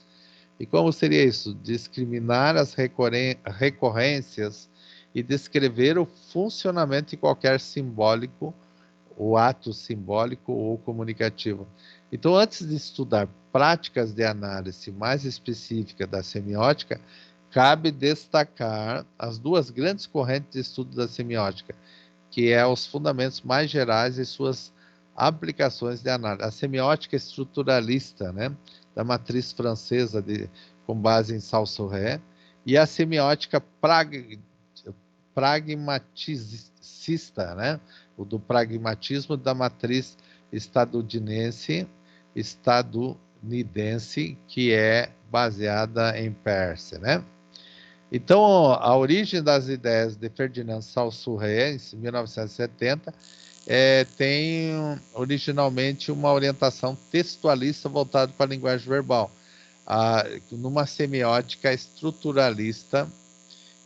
E como seria isso? Discriminar as recorrências e descrever o funcionamento de qualquer simbólico, o ato simbólico ou comunicativo. Então, antes de estudar práticas de análise mais específica da semiótica, cabe destacar as duas grandes correntes de estudo da semiótica, que é os fundamentos mais gerais e suas aplicações de análise. A semiótica estruturalista, né, da matriz francesa com base em Saussure, e a semiótica pragmaticista, né, o do pragmatismo da matriz estadunidense, que é baseada em Peirce, né? Então, a origem das ideias de Ferdinand Saussure, em 1970, tem originalmente uma orientação textualista voltada para a linguagem verbal, numa semiótica estruturalista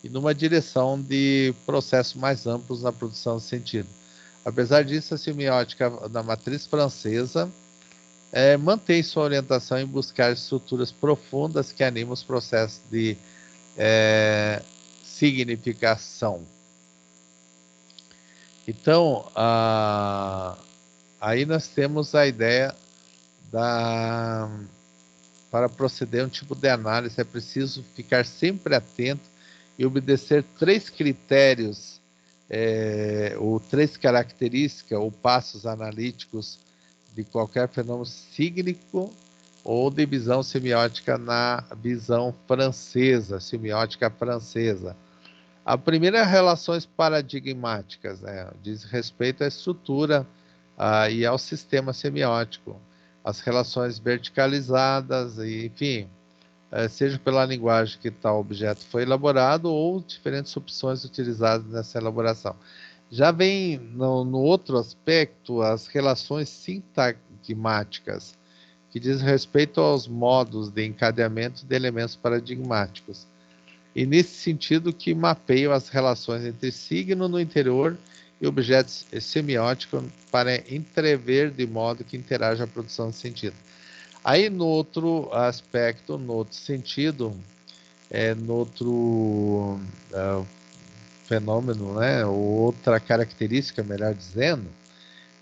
e numa direção de processos mais amplos na produção de sentido. Apesar disso, a semiótica da matriz francesa mantém sua orientação em buscar estruturas profundas que animam os processos de significação. Então, aí nós temos a ideia para proceder a um tipo de análise, é preciso ficar sempre atento e obedecer 3 critérios, ou 3 características ou passos analíticos de qualquer fenômeno sígnico ou de visão semiótica na visão francesa, semiótica francesa. A primeira é relações paradigmáticas, né? Diz respeito à estrutura e ao sistema semiótico. As relações verticalizadas, enfim, seja pela linguagem que tal objeto foi elaborado ou diferentes opções utilizadas nessa elaboração. Já vem no outro aspecto as relações sintagmáticas, que diz respeito aos modos de encadeamento de elementos paradigmáticos. E nesse sentido que mapeiam as relações entre signo no interior e objetos semióticos para entrever de modo que interaja a produção de sentido. Aí, no outro aspecto, no outro sentido, no outro fenômeno, né, outra característica, melhor dizendo,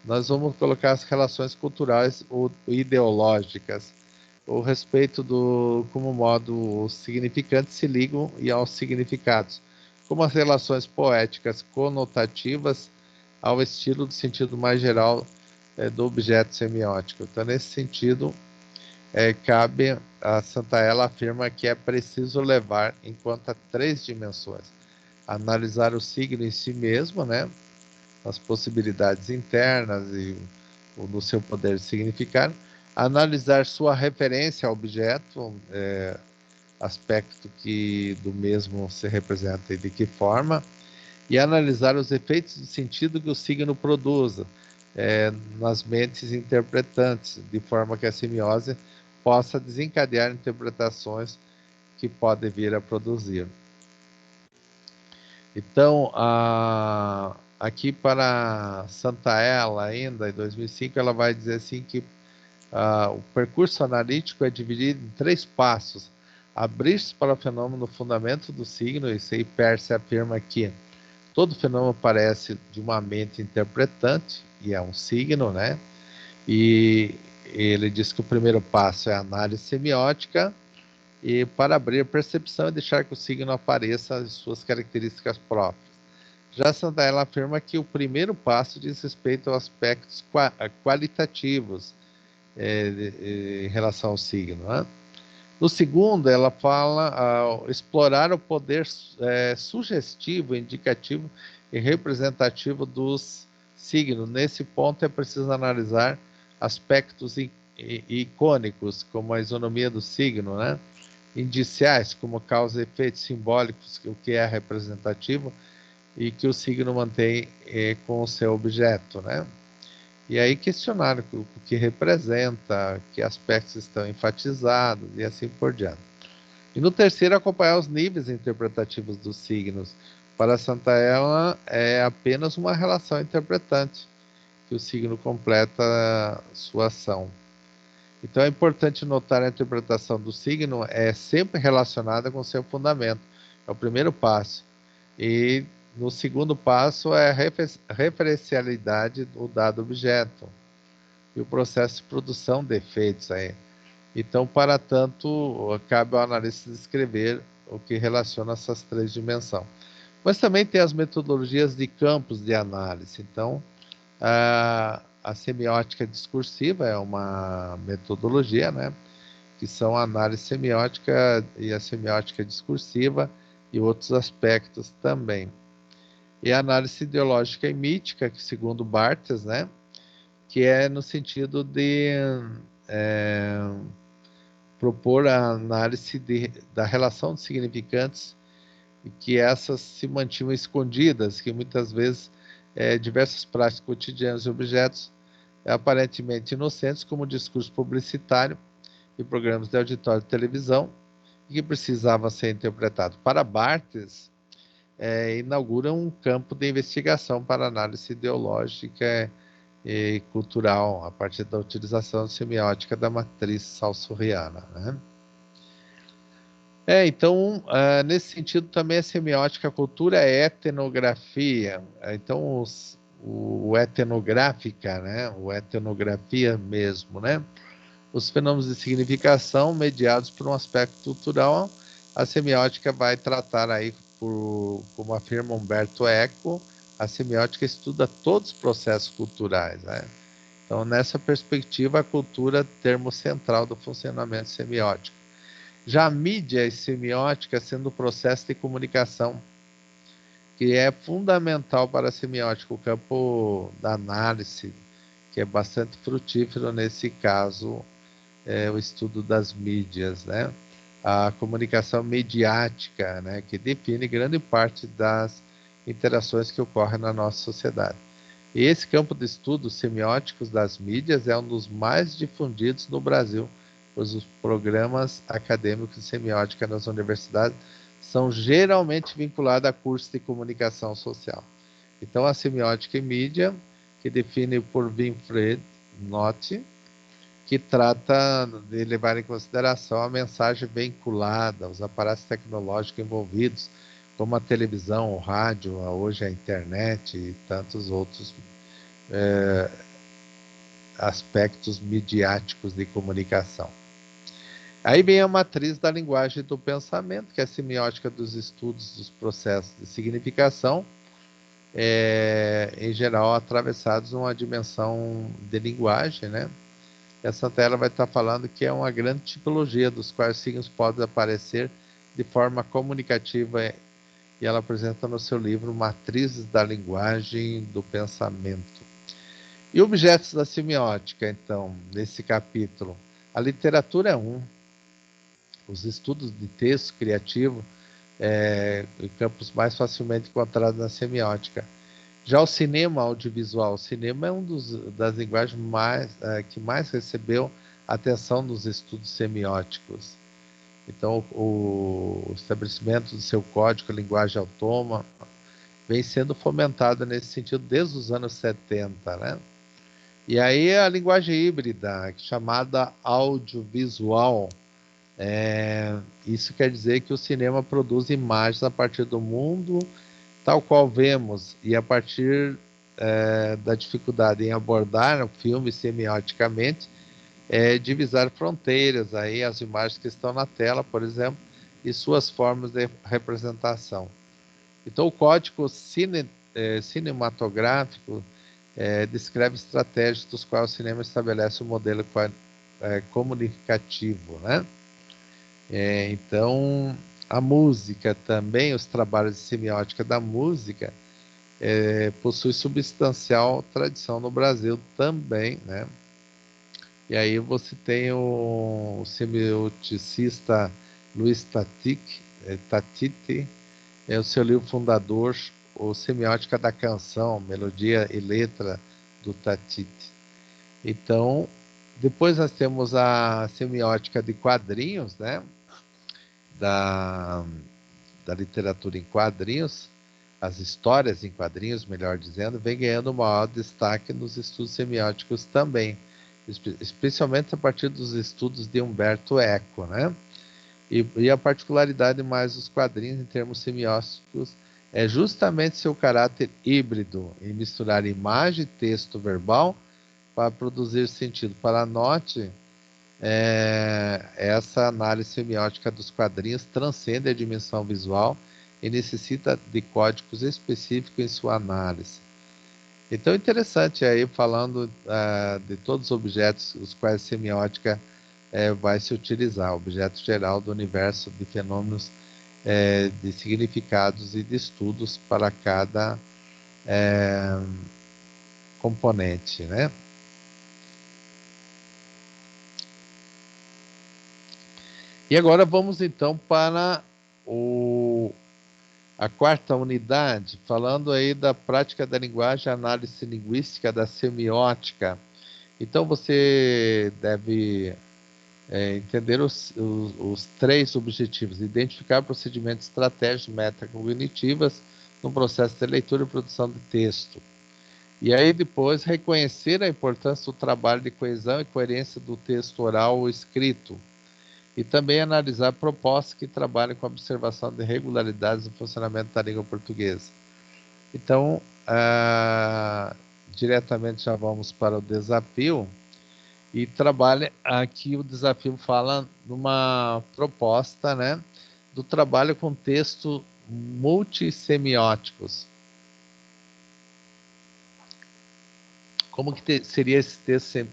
nós vamos colocar as relações culturais ou ideológicas, o respeito do como modo os significantes se ligam e aos significados, como as relações poéticas conotativas ao estilo do sentido mais geral do objeto semiótico. Então, nesse sentido, cabe a Santaella afirma que é preciso levar em conta 3 dimensões: analisar o signo em si mesmo, né, as possibilidades internas e no seu poder de significar, analisar sua referência ao objeto, aspecto que do mesmo se representa e de que forma, e analisar os efeitos de sentido que o signo produz nas mentes interpretantes, de forma que a semiose possa desencadear interpretações que podem vir a produzir. Então, aqui para Santaella, ainda em 2005, ela vai dizer assim que o percurso analítico é dividido em 3 passos: abrir-se para o fenômeno no fundamento do signo. Isso aí Peirce afirma que todo fenômeno parece de uma mente interpretante, e é um signo, né? E ele diz que o primeiro passo é a análise semiótica, e para abrir a percepção e deixar que o signo apareça as suas características próprias. Já Santaella afirma que o primeiro passo diz respeito aos aspectos qualitativos em relação ao signo, né? No segundo, ela fala explorar o poder sugestivo, indicativo e representativo dos signos. Nesse ponto é preciso analisar aspectos icônicos, como a isonomia do signo, né? Indiciais, como causa e efeitos simbólicos, o que é representativo e que o signo mantém com o seu objeto, né? E aí questionaram o que representa, que aspectos estão enfatizados e assim por diante. E no terceiro, acompanhar os níveis interpretativos dos signos. Para Santaella, é apenas uma relação interpretante, que o signo completa sua ação. Então é importante notar a interpretação do signo é sempre relacionada com seu fundamento. É o primeiro passo. E no segundo passo é a referencialidade do dado objeto e o processo de produção de efeitos aí. Então, para tanto, cabe ao analista descrever o que relaciona essas 3 dimensões. Mas também tem as metodologias de campos de análise. Então, a semiótica discursiva é uma metodologia, né? Que são a análise semiótica e a semiótica discursiva e outros aspectos também. E a análise ideológica e mítica, que segundo Barthes, né? Que é no sentido de propor a análise da relação de significantes e que essas se mantinham escondidas, que muitas vezes diversas práticas cotidianas e objetos aparentemente inocentes, como o discurso publicitário e programas de auditório de televisão, e que precisavam ser interpretados. Para Barthes, inaugura um campo de investigação para análise ideológica e cultural, a partir da utilização semiótica da matriz saussuriana, né? Então, nesse sentido também a semiótica, a cultura é etnografia. Então, o etnográfica, né? O etnografia mesmo, né? Os fenômenos de significação mediados por um aspecto cultural, a semiótica vai tratar aí, como afirma Humberto Eco, a semiótica estuda todos os processos culturais, né? Então, nessa perspectiva, a cultura é termo central do funcionamento semiótico. Já a mídia e semiótica sendo o processo de comunicação, que é fundamental para a semiótica, o campo da análise, que é bastante frutífero nesse caso, o estudo das mídias, né? A comunicação mediática, né? Que define grande parte das interações que ocorrem na nossa sociedade. E esse campo de estudos semióticos das mídias é um dos mais difundidos no Brasil, pois os programas acadêmicos de semiótica nas universidades são geralmente vinculados a cursos de comunicação social. Então, a semiótica e mídia, que define por Winfried Notti, que trata de levar em consideração a mensagem vinculada, os aparatos tecnológicos envolvidos, como a televisão, o rádio, hoje a internet e tantos outros aspectos midiáticos de comunicação. Aí vem a matriz da linguagem do pensamento, que é a semiótica dos estudos dos processos de significação, em geral atravessados uma dimensão de linguagem, né? Essa tela vai estar falando que é uma grande tipologia dos quais signos podem aparecer de forma comunicativa, e ela apresenta no seu livro Matrizes da Linguagem do Pensamento. E objetos da semiótica, então, nesse capítulo? A literatura é um, os estudos de texto criativo, campos mais facilmente encontrados na semiótica. Já o cinema audiovisual, o cinema é das linguagens que mais recebeu atenção nos estudos semióticos. Então, o estabelecimento do seu código, linguagem autônoma, vem sendo fomentado nesse sentido desde os anos 70, né? E aí a linguagem híbrida, chamada audiovisual, isso quer dizer que o cinema produz imagens a partir do mundo tal qual vemos, e a partir da dificuldade em abordar o filme semioticamente, divisar fronteiras, aí as imagens que estão na tela, por exemplo, e suas formas de representação. Então, o código cinematográfico descreve estratégias dos quais o cinema estabelece um modelo comunicativo, né? Então, a música também, os trabalhos de semiótica da música, possui substancial tradição no Brasil também, né? E aí você tem o semioticista Luiz Tatiti, o seu livro fundador, o Semiótica da Canção, Melodia e Letra, do Tatiti. Então, depois nós temos a semiótica de quadrinhos, né? Da literatura em quadrinhos, as histórias em quadrinhos, melhor dizendo, vem ganhando maior destaque nos estudos semióticos também, especialmente a partir dos estudos de Humberto Eco, né? E a particularidade mais dos quadrinhos em termos semióticos é justamente seu caráter híbrido em misturar imagem, texto, verbal para produzir sentido. Para Note, essa análise semiótica dos quadrinhos transcende a dimensão visual e necessita de códigos específicos em sua análise. Então, interessante aí, falando de todos os objetos os quais a semiótica vai se utilizar, objeto geral do universo de fenômenos de significados e de estudos para cada componente, né? E agora vamos então para a quarta unidade, falando aí da prática da linguagem, análise linguística da semiótica. Então você deve entender os três objetivos: identificar procedimentos estratégicos metacognitivas no processo de leitura e produção de texto. E aí depois reconhecer a importância do trabalho de coesão e coerência do texto oral ou escrito. E também analisar propostas que trabalhem com a observação de regularidades no funcionamento da língua portuguesa. Então, diretamente já vamos para o desafio. E trabalha aqui, o desafio fala numa proposta, né, do trabalho com texto multissemióticos. Como que seria esse texto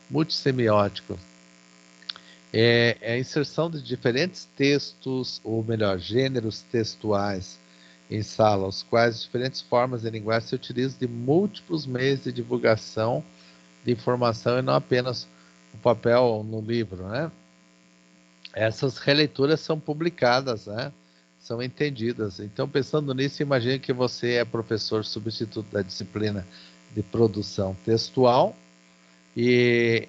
multissemiótico? É a inserção de diferentes textos, ou melhor, gêneros textuais em sala, os quais diferentes formas de linguagem se utilizam de múltiplos meios de divulgação de informação e não apenas o papel no livro, né? Essas releituras são publicadas, né? São entendidas. Então, pensando nisso, imagine que você é professor substituto da disciplina de produção textual e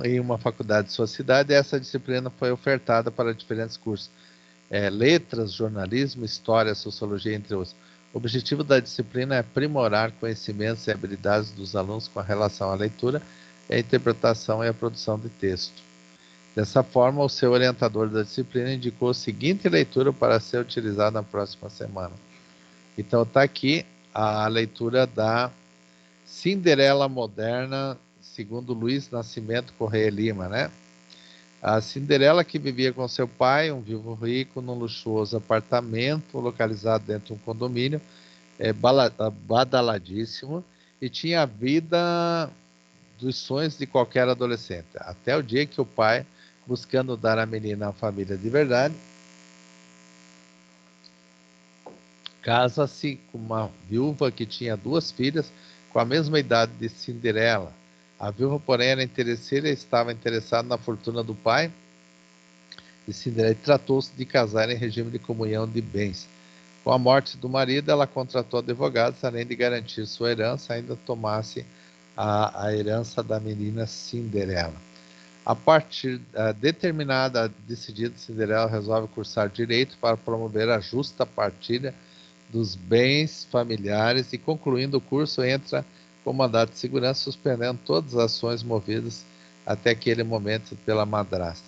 em uma faculdade de sua cidade, essa disciplina foi ofertada para diferentes cursos. Letras, jornalismo, história, sociologia, entre outros. O objetivo da disciplina é aprimorar conhecimentos e habilidades dos alunos com relação à leitura, a interpretação e a produção de texto. Dessa forma, o seu orientador da disciplina indicou a seguinte leitura para ser utilizada na próxima semana. Então, está aqui a leitura da Cinderela Moderna, segundo Luiz Nascimento Correia Lima, né? A Cinderela, que vivia com seu pai, um viúvo rico, num luxuoso apartamento localizado dentro de um condomínio, badaladíssimo, e tinha a vida dos sonhos de qualquer adolescente, até o dia que o pai, buscando dar à menina uma família de verdade, casa-se com uma viúva que tinha 2 filhas com a mesma idade de Cinderela. A viúva, porém, era interesseira e estava interessada na fortuna do pai de Cinderela e tratou-se de casar em regime de comunhão de bens. Com a morte do marido, ela contratou advogados, além de garantir sua herança, ainda tomasse a herança da menina Cinderela. A partir determinada, decidida, Cinderela resolve cursar direito para promover a justa partilha dos bens familiares e, concluindo o curso, entra com mandato de segurança, suspendendo todas as ações movidas até aquele momento pela madrasta.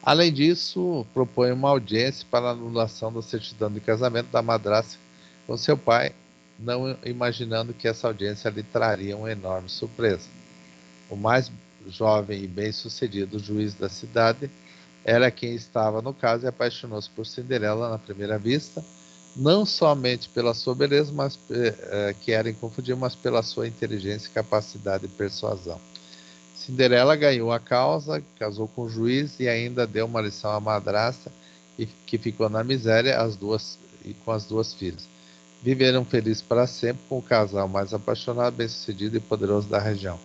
Além disso, propõe uma audiência para a anulação da certidão de casamento da madrasta com seu pai, não imaginando que essa audiência lhe traria uma enorme surpresa. O mais jovem e bem-sucedido juiz da cidade era quem estava no caso e apaixonou-se por Cinderela na primeira vista, não somente pela sua beleza, mas que era inconfundível, mas pela sua inteligência e capacidade de persuasão. Cinderela ganhou a causa, casou com o juiz e ainda deu uma lição à madrasta, que ficou na miséria com as 2 filhas. Viveram felizes para sempre com o casal mais apaixonado, bem-sucedido e poderoso da região.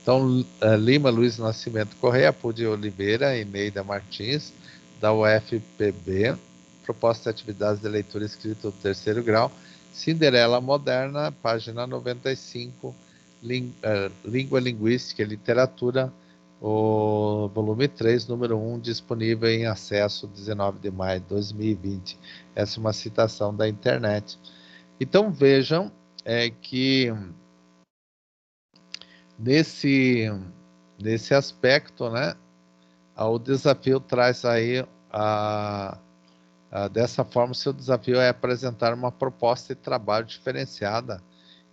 Então, Lima, Luiz Nascimento Correia, Pude Oliveira e Neida Martins, da UFPB, proposta de atividades de leitura escrita do 3º grau, Cinderela Moderna, página 95, Língua, Linguística e Literatura, o volume 3, número 1, disponível em acesso 19 de maio de 2020. Essa é uma citação da internet. Então, vejam que nesse aspecto, né, o desafio traz aí, dessa forma, o seu desafio é apresentar uma proposta de trabalho diferenciada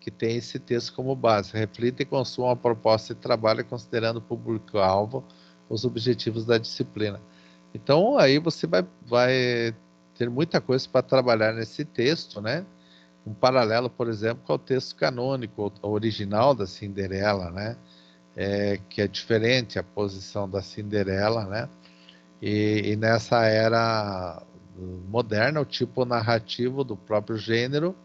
que tem esse texto como base. Reflita e consuma uma proposta de trabalho considerando o público-alvo, os objetivos da disciplina. Então, aí você vai ter muita coisa para trabalhar nesse texto, né? Um paralelo, por exemplo, com o texto canônico, o original da Cinderela, né? Que é diferente a posição da Cinderela, né? E nessa era moderna, o tipo narrativo do próprio gênero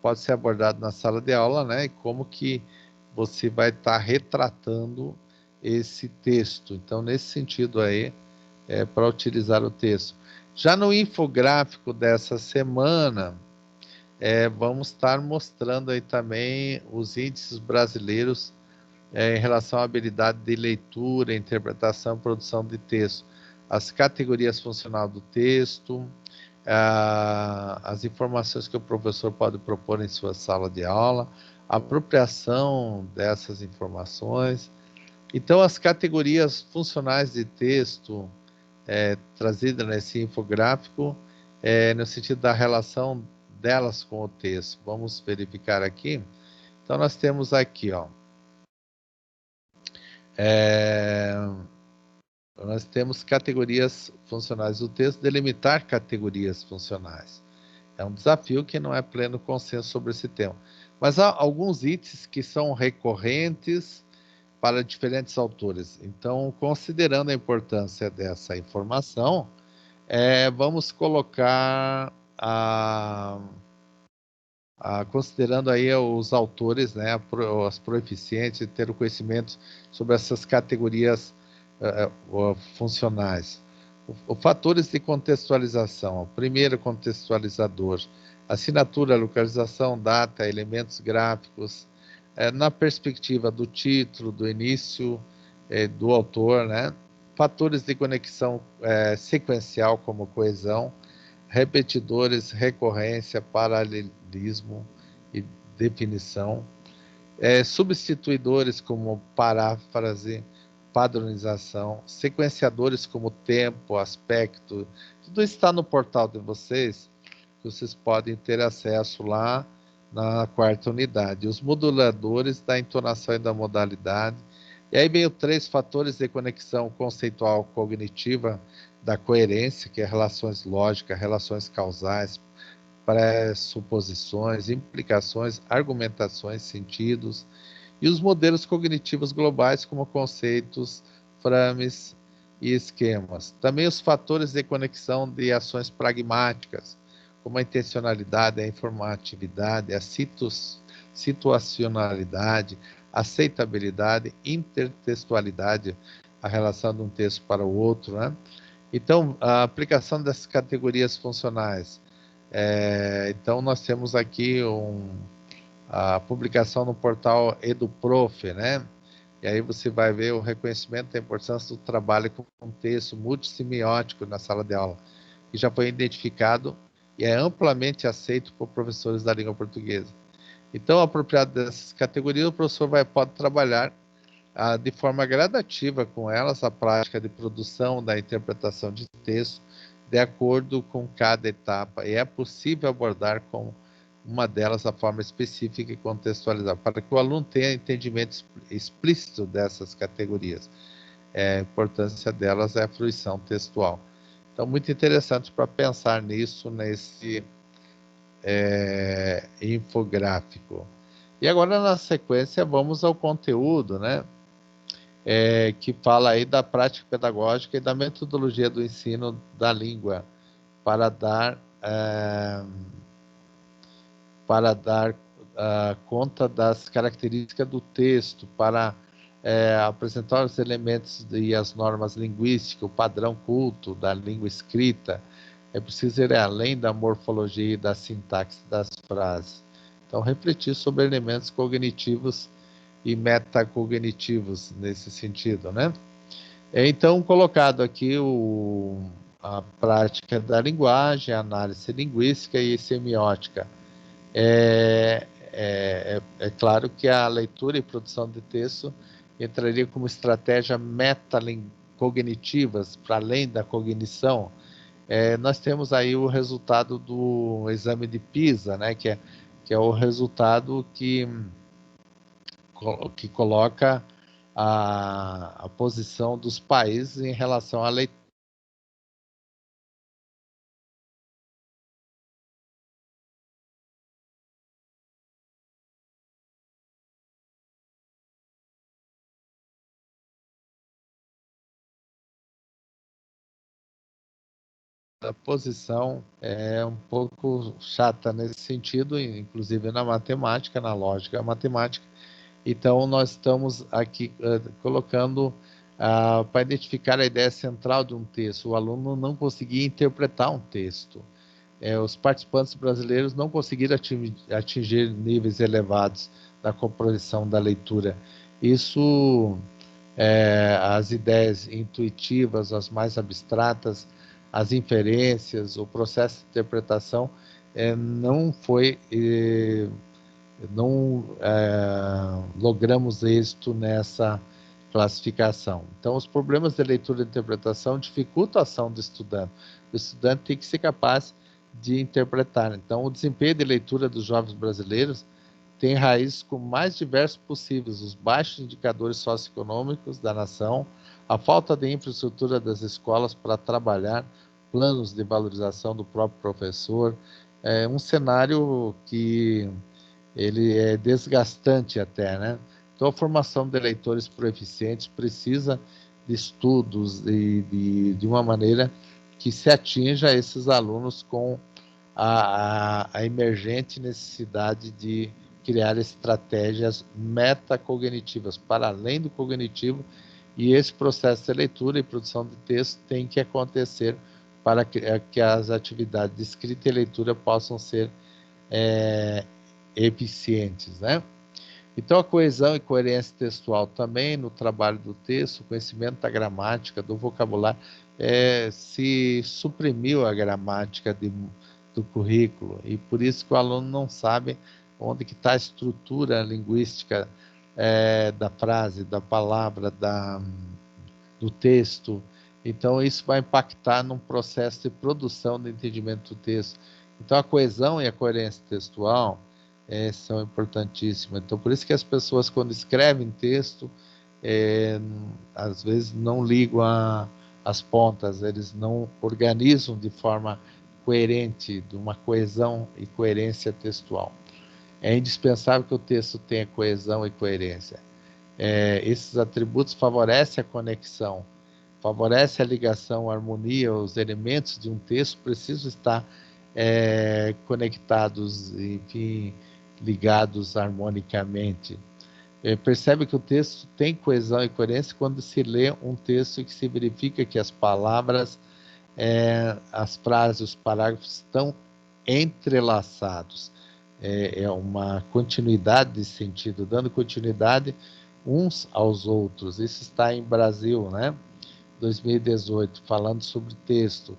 pode ser abordado na sala de aula, né? E como que você vai estar retratando esse texto. Então, nesse sentido aí, para utilizar o texto. Já no infográfico dessa semana, vamos estar mostrando aí também os índices brasileiros em relação à habilidade de leitura, interpretação, produção de texto, as categorias funcionais do texto, as informações que o professor pode propor em sua sala de aula, a apropriação dessas informações. Então, as categorias funcionais de texto trazidas nesse infográfico, no sentido da relação delas com o texto. Vamos verificar aqui. Então, nós temos aqui, ó, nós temos categorias funcionais do texto, delimitar categorias funcionais. É um desafio que não é pleno consenso sobre esse tema. Mas há alguns itens que são recorrentes para diferentes autores. Então, considerando a importância dessa informação, vamos colocar considerando aí os autores, né, os proeficientes, ter o conhecimento sobre essas categorias funcionais. Fatores de contextualização. O primeiro contextualizador, assinatura, localização, data, elementos gráficos, na perspectiva do título, do início, do autor, né? Fatores de conexão sequencial, como coesão, repetidores, recorrência, paralelismo e definição, substituidores como paráfrase, padronização, sequenciadores como tempo, aspecto, tudo está no portal de vocês, que vocês podem ter acesso lá na quarta unidade. Os moduladores da entonação e da modalidade. E aí vem os 3 fatores de conexão conceitual cognitiva da coerência, que é relações lógicas, relações causais, pressuposições, implicações, argumentações, sentidos, e os modelos cognitivos globais como conceitos, frames e esquemas. Também os fatores de conexão de ações pragmáticas, como a intencionalidade, a informatividade, a situacionalidade, aceitabilidade, intertextualidade, a relação de um texto para o outro, né? Então, a aplicação dessas categorias funcionais. Então, nós temos aqui a publicação no portal EduProf, né? E aí você vai ver o reconhecimento da importância do trabalho com um texto multissemiótico na sala de aula, que já foi identificado e é amplamente aceito por professores da língua portuguesa. Então, apropriado dessas categorias, o professor pode trabalhar de forma gradativa com elas a prática de produção da interpretação de texto de acordo com cada etapa, e é possível abordar com uma delas a forma específica e contextualizada, para que o aluno tenha entendimento explícito dessas categorias. A importância delas é a fruição textual. Então, muito interessante para pensar nisso, nesse infográfico. E agora, na sequência, vamos ao conteúdo, né? Que fala aí da prática pedagógica e da metodologia do ensino da língua para dar conta das características do texto, para apresentar os elementos e as normas linguísticas, o padrão culto da língua escrita. É preciso ir além da morfologia e da sintaxe das frases. Então, refletir sobre elementos cognitivos e metacognitivos nesse sentido, né? Então, colocado aqui a prática da linguagem, a análise linguística e semiótica. É claro que a leitura e produção de texto entraria como estratégia metacognitivas, para além da cognição. Nós temos aí o resultado do exame de PISA, né, que é o resultado que coloca a posição dos países em relação à leitura. A posição é um pouco chata nesse sentido, inclusive na matemática, na lógica matemática. Então, nós estamos aqui colocando para identificar a ideia central de um texto. O aluno não conseguia interpretar um texto. Os participantes brasileiros não conseguiram atingir níveis elevados da compreensão da leitura. Isso, as ideias intuitivas, as mais abstratas, as inferências, o processo de interpretação não logramos êxito nessa classificação. Então, os problemas de leitura e interpretação dificultam a ação do estudante. O estudante tem que ser capaz de interpretar. Então, o desempenho de leitura dos jovens brasileiros tem raízes com mais diversos possíveis, os baixos indicadores socioeconômicos da nação, a falta de infraestrutura das escolas para trabalhar planos de valorização do próprio professor, é um cenário que ele é desgastante até, né? Então, a formação de leitores proeficientes precisa de estudos e de uma maneira que se atinja esses alunos com a emergente necessidade de criar estratégias metacognitivas para além do cognitivo, e esse processo de leitura e produção de texto tem que acontecer para que as atividades de escrita e leitura possam ser eficientes, né? Então, a coesão e coerência textual também no trabalho do texto, o conhecimento da gramática, do vocabulário, se suprimiu a gramática do currículo, e por isso que o aluno não sabe onde que está a estrutura linguística da frase, da palavra, do texto. Então, isso vai impactar num processo de produção do entendimento do texto. Então, a coesão e a coerência textual são importantíssimas. Então, por isso que as pessoas, quando escrevem texto, às vezes não ligam as pontas, eles não organizam de forma coerente, de uma coesão e coerência textual. É indispensável que o texto tenha coesão e coerência. Esses atributos favorecem a conexão, favorecem a ligação, a harmonia. Os elementos de um texto precisam estar conectados, enfim, ligados harmonicamente. Percebe que o texto tem coesão e coerência quando se lê um texto que se verifica que as palavras, as frases, os parágrafos estão entrelaçados. É uma continuidade de sentido, dando continuidade uns aos outros. Isso está em Brasil, né? 2018, falando sobre texto.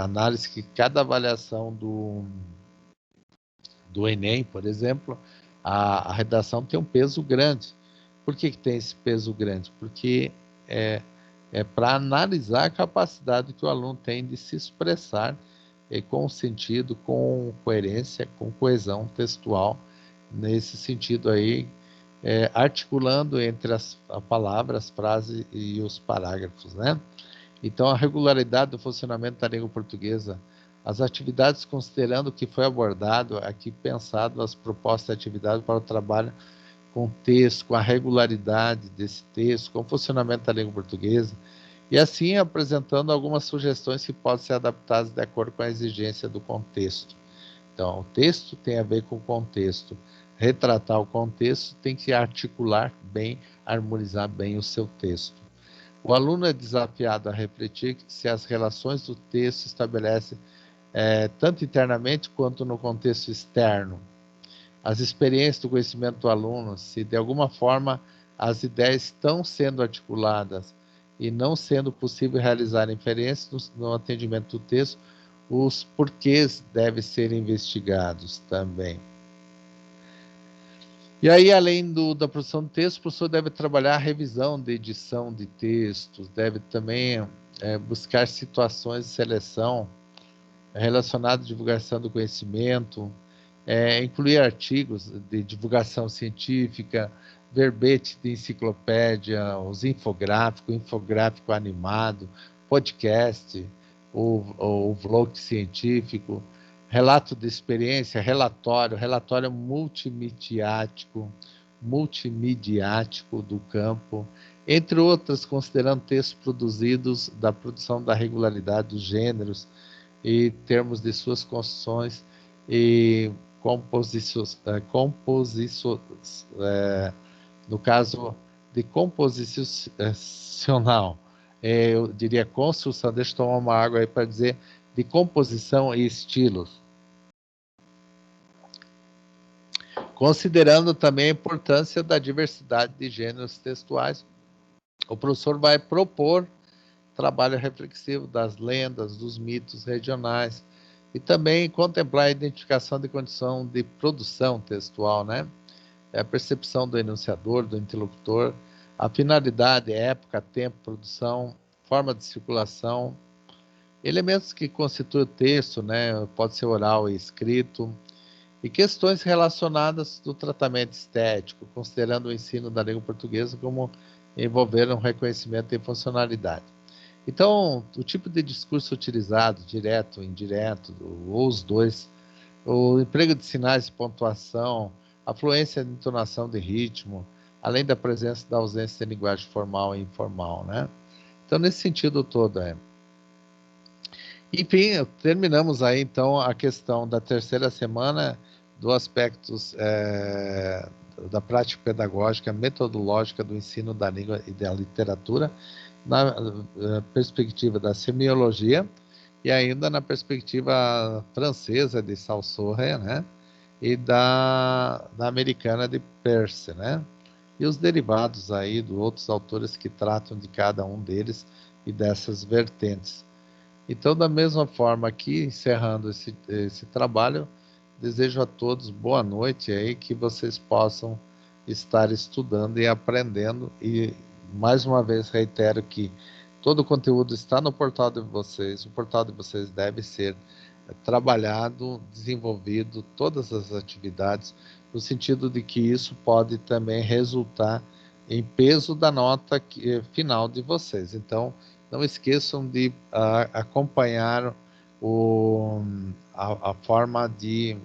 Análise que cada avaliação do Enem, por exemplo, a redação tem um peso grande. Por que tem esse peso grande? Porque é para analisar a capacidade que o aluno tem de se expressar com sentido, com coerência, com coesão textual, nesse sentido aí, articulando entre as palavras, as frases e os parágrafos, né? Então, a regularidade do funcionamento da língua portuguesa, as atividades considerando o que foi abordado, aqui pensado as propostas de atividade para o trabalho com o texto, com a regularidade desse texto, com o funcionamento da língua portuguesa, e assim apresentando algumas sugestões que podem ser adaptadas de acordo com a exigência do contexto. Então, o texto tem a ver com o contexto. Retratar o contexto tem que articular bem, harmonizar bem o seu texto. O aluno é desafiado a refletir se as relações do texto estabelecem tanto internamente quanto no contexto externo. As experiências do conhecimento do aluno, se de alguma forma as ideias estão sendo articuladas e não sendo possível realizar inferências no atendimento do texto, os porquês devem ser investigados também. E aí, além da produção de texto, o professor deve trabalhar a revisão de edição de textos, deve também buscar situações de seleção relacionadas à divulgação do conhecimento, incluir artigos de divulgação científica, verbete de enciclopédia, os infográfico animado, podcast, o vlog científico, relato de experiência, relatório multimediático do campo, entre outras, considerando textos produzidos da produção da regularidade dos gêneros e termos de suas construções e composições, no caso de composicional, eu diria construção, deixa eu tomar uma água aí para dizer, de composição e estilos. Considerando também a importância da diversidade de gêneros textuais, o professor vai propor trabalho reflexivo das lendas, dos mitos regionais, e também contemplar a identificação de condição de produção textual, né? A percepção do enunciador, do interlocutor, a finalidade, época, tempo, produção, forma de circulação, Elementos que constituem o texto, né? Pode ser oral e escrito, e questões relacionadas do tratamento estético, considerando o ensino da língua portuguesa como envolver um reconhecimento e funcionalidade. Então, o tipo de discurso utilizado, direto, indireto, ou os dois, o emprego de sinais de pontuação, a fluência de entonação de ritmo, além da presença da ausência de linguagem formal e informal, né? Então, nesse sentido todo, Enfim, terminamos aí, então, a questão da terceira semana do aspectos da prática pedagógica, metodológica do ensino da língua e da literatura, na perspectiva da semiologia e ainda na perspectiva francesa de Saussure, né? E da americana de Peirce, né? E os derivados aí de outros autores que tratam de cada um deles e dessas vertentes. Então, da mesma forma aqui, encerrando esse trabalho, desejo a todos boa noite aí, que vocês possam estar estudando e aprendendo. E, mais uma vez, reitero que todo o conteúdo está no portal de vocês. O portal de vocês deve ser trabalhado, desenvolvido, todas as atividades, no sentido de que isso pode também resultar em peso da nota final de vocês. Então, não esqueçam de acompanhar a forma de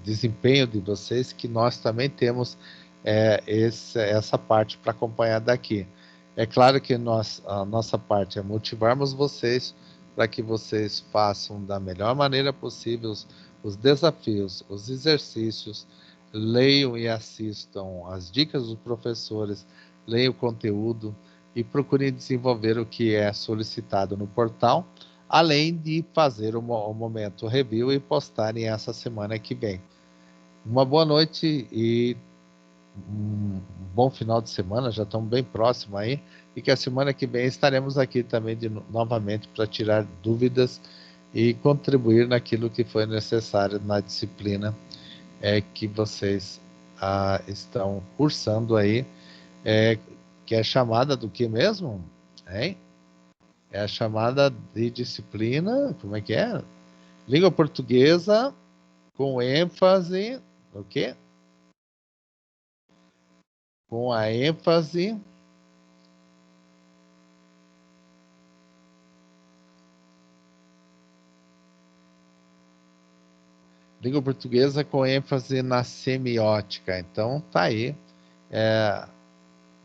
desempenho de vocês, que nós também temos essa parte para acompanhar daqui. É claro que a nossa parte é motivarmos vocês para que vocês façam da melhor maneira possível os desafios, os exercícios, leiam e assistam as dicas dos professores, leiam o conteúdo e procurem desenvolver o que é solicitado no portal, além de fazer o momento review e postarem essa semana que vem. Uma boa noite e um bom final de semana, já estamos bem próximos aí, e que a semana que vem estaremos aqui também novamente para tirar dúvidas e contribuir naquilo que foi necessário na disciplina que vocês estão cursando aí, que é chamada do que mesmo? Hein? É a chamada de disciplina, como é que é? Língua portuguesa com ênfase, o quê? Com a ênfase língua portuguesa com ênfase na semiótica. Então, tá aí.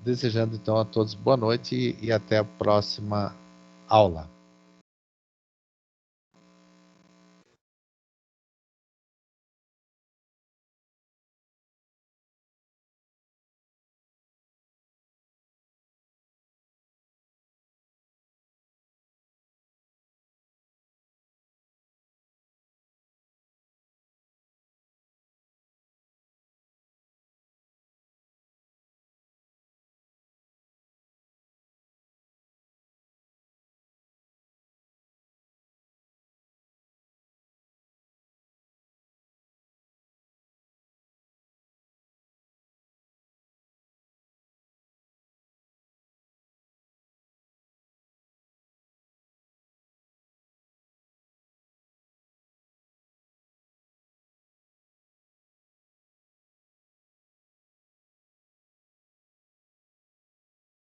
Desejando então a todos boa noite e até a próxima aula.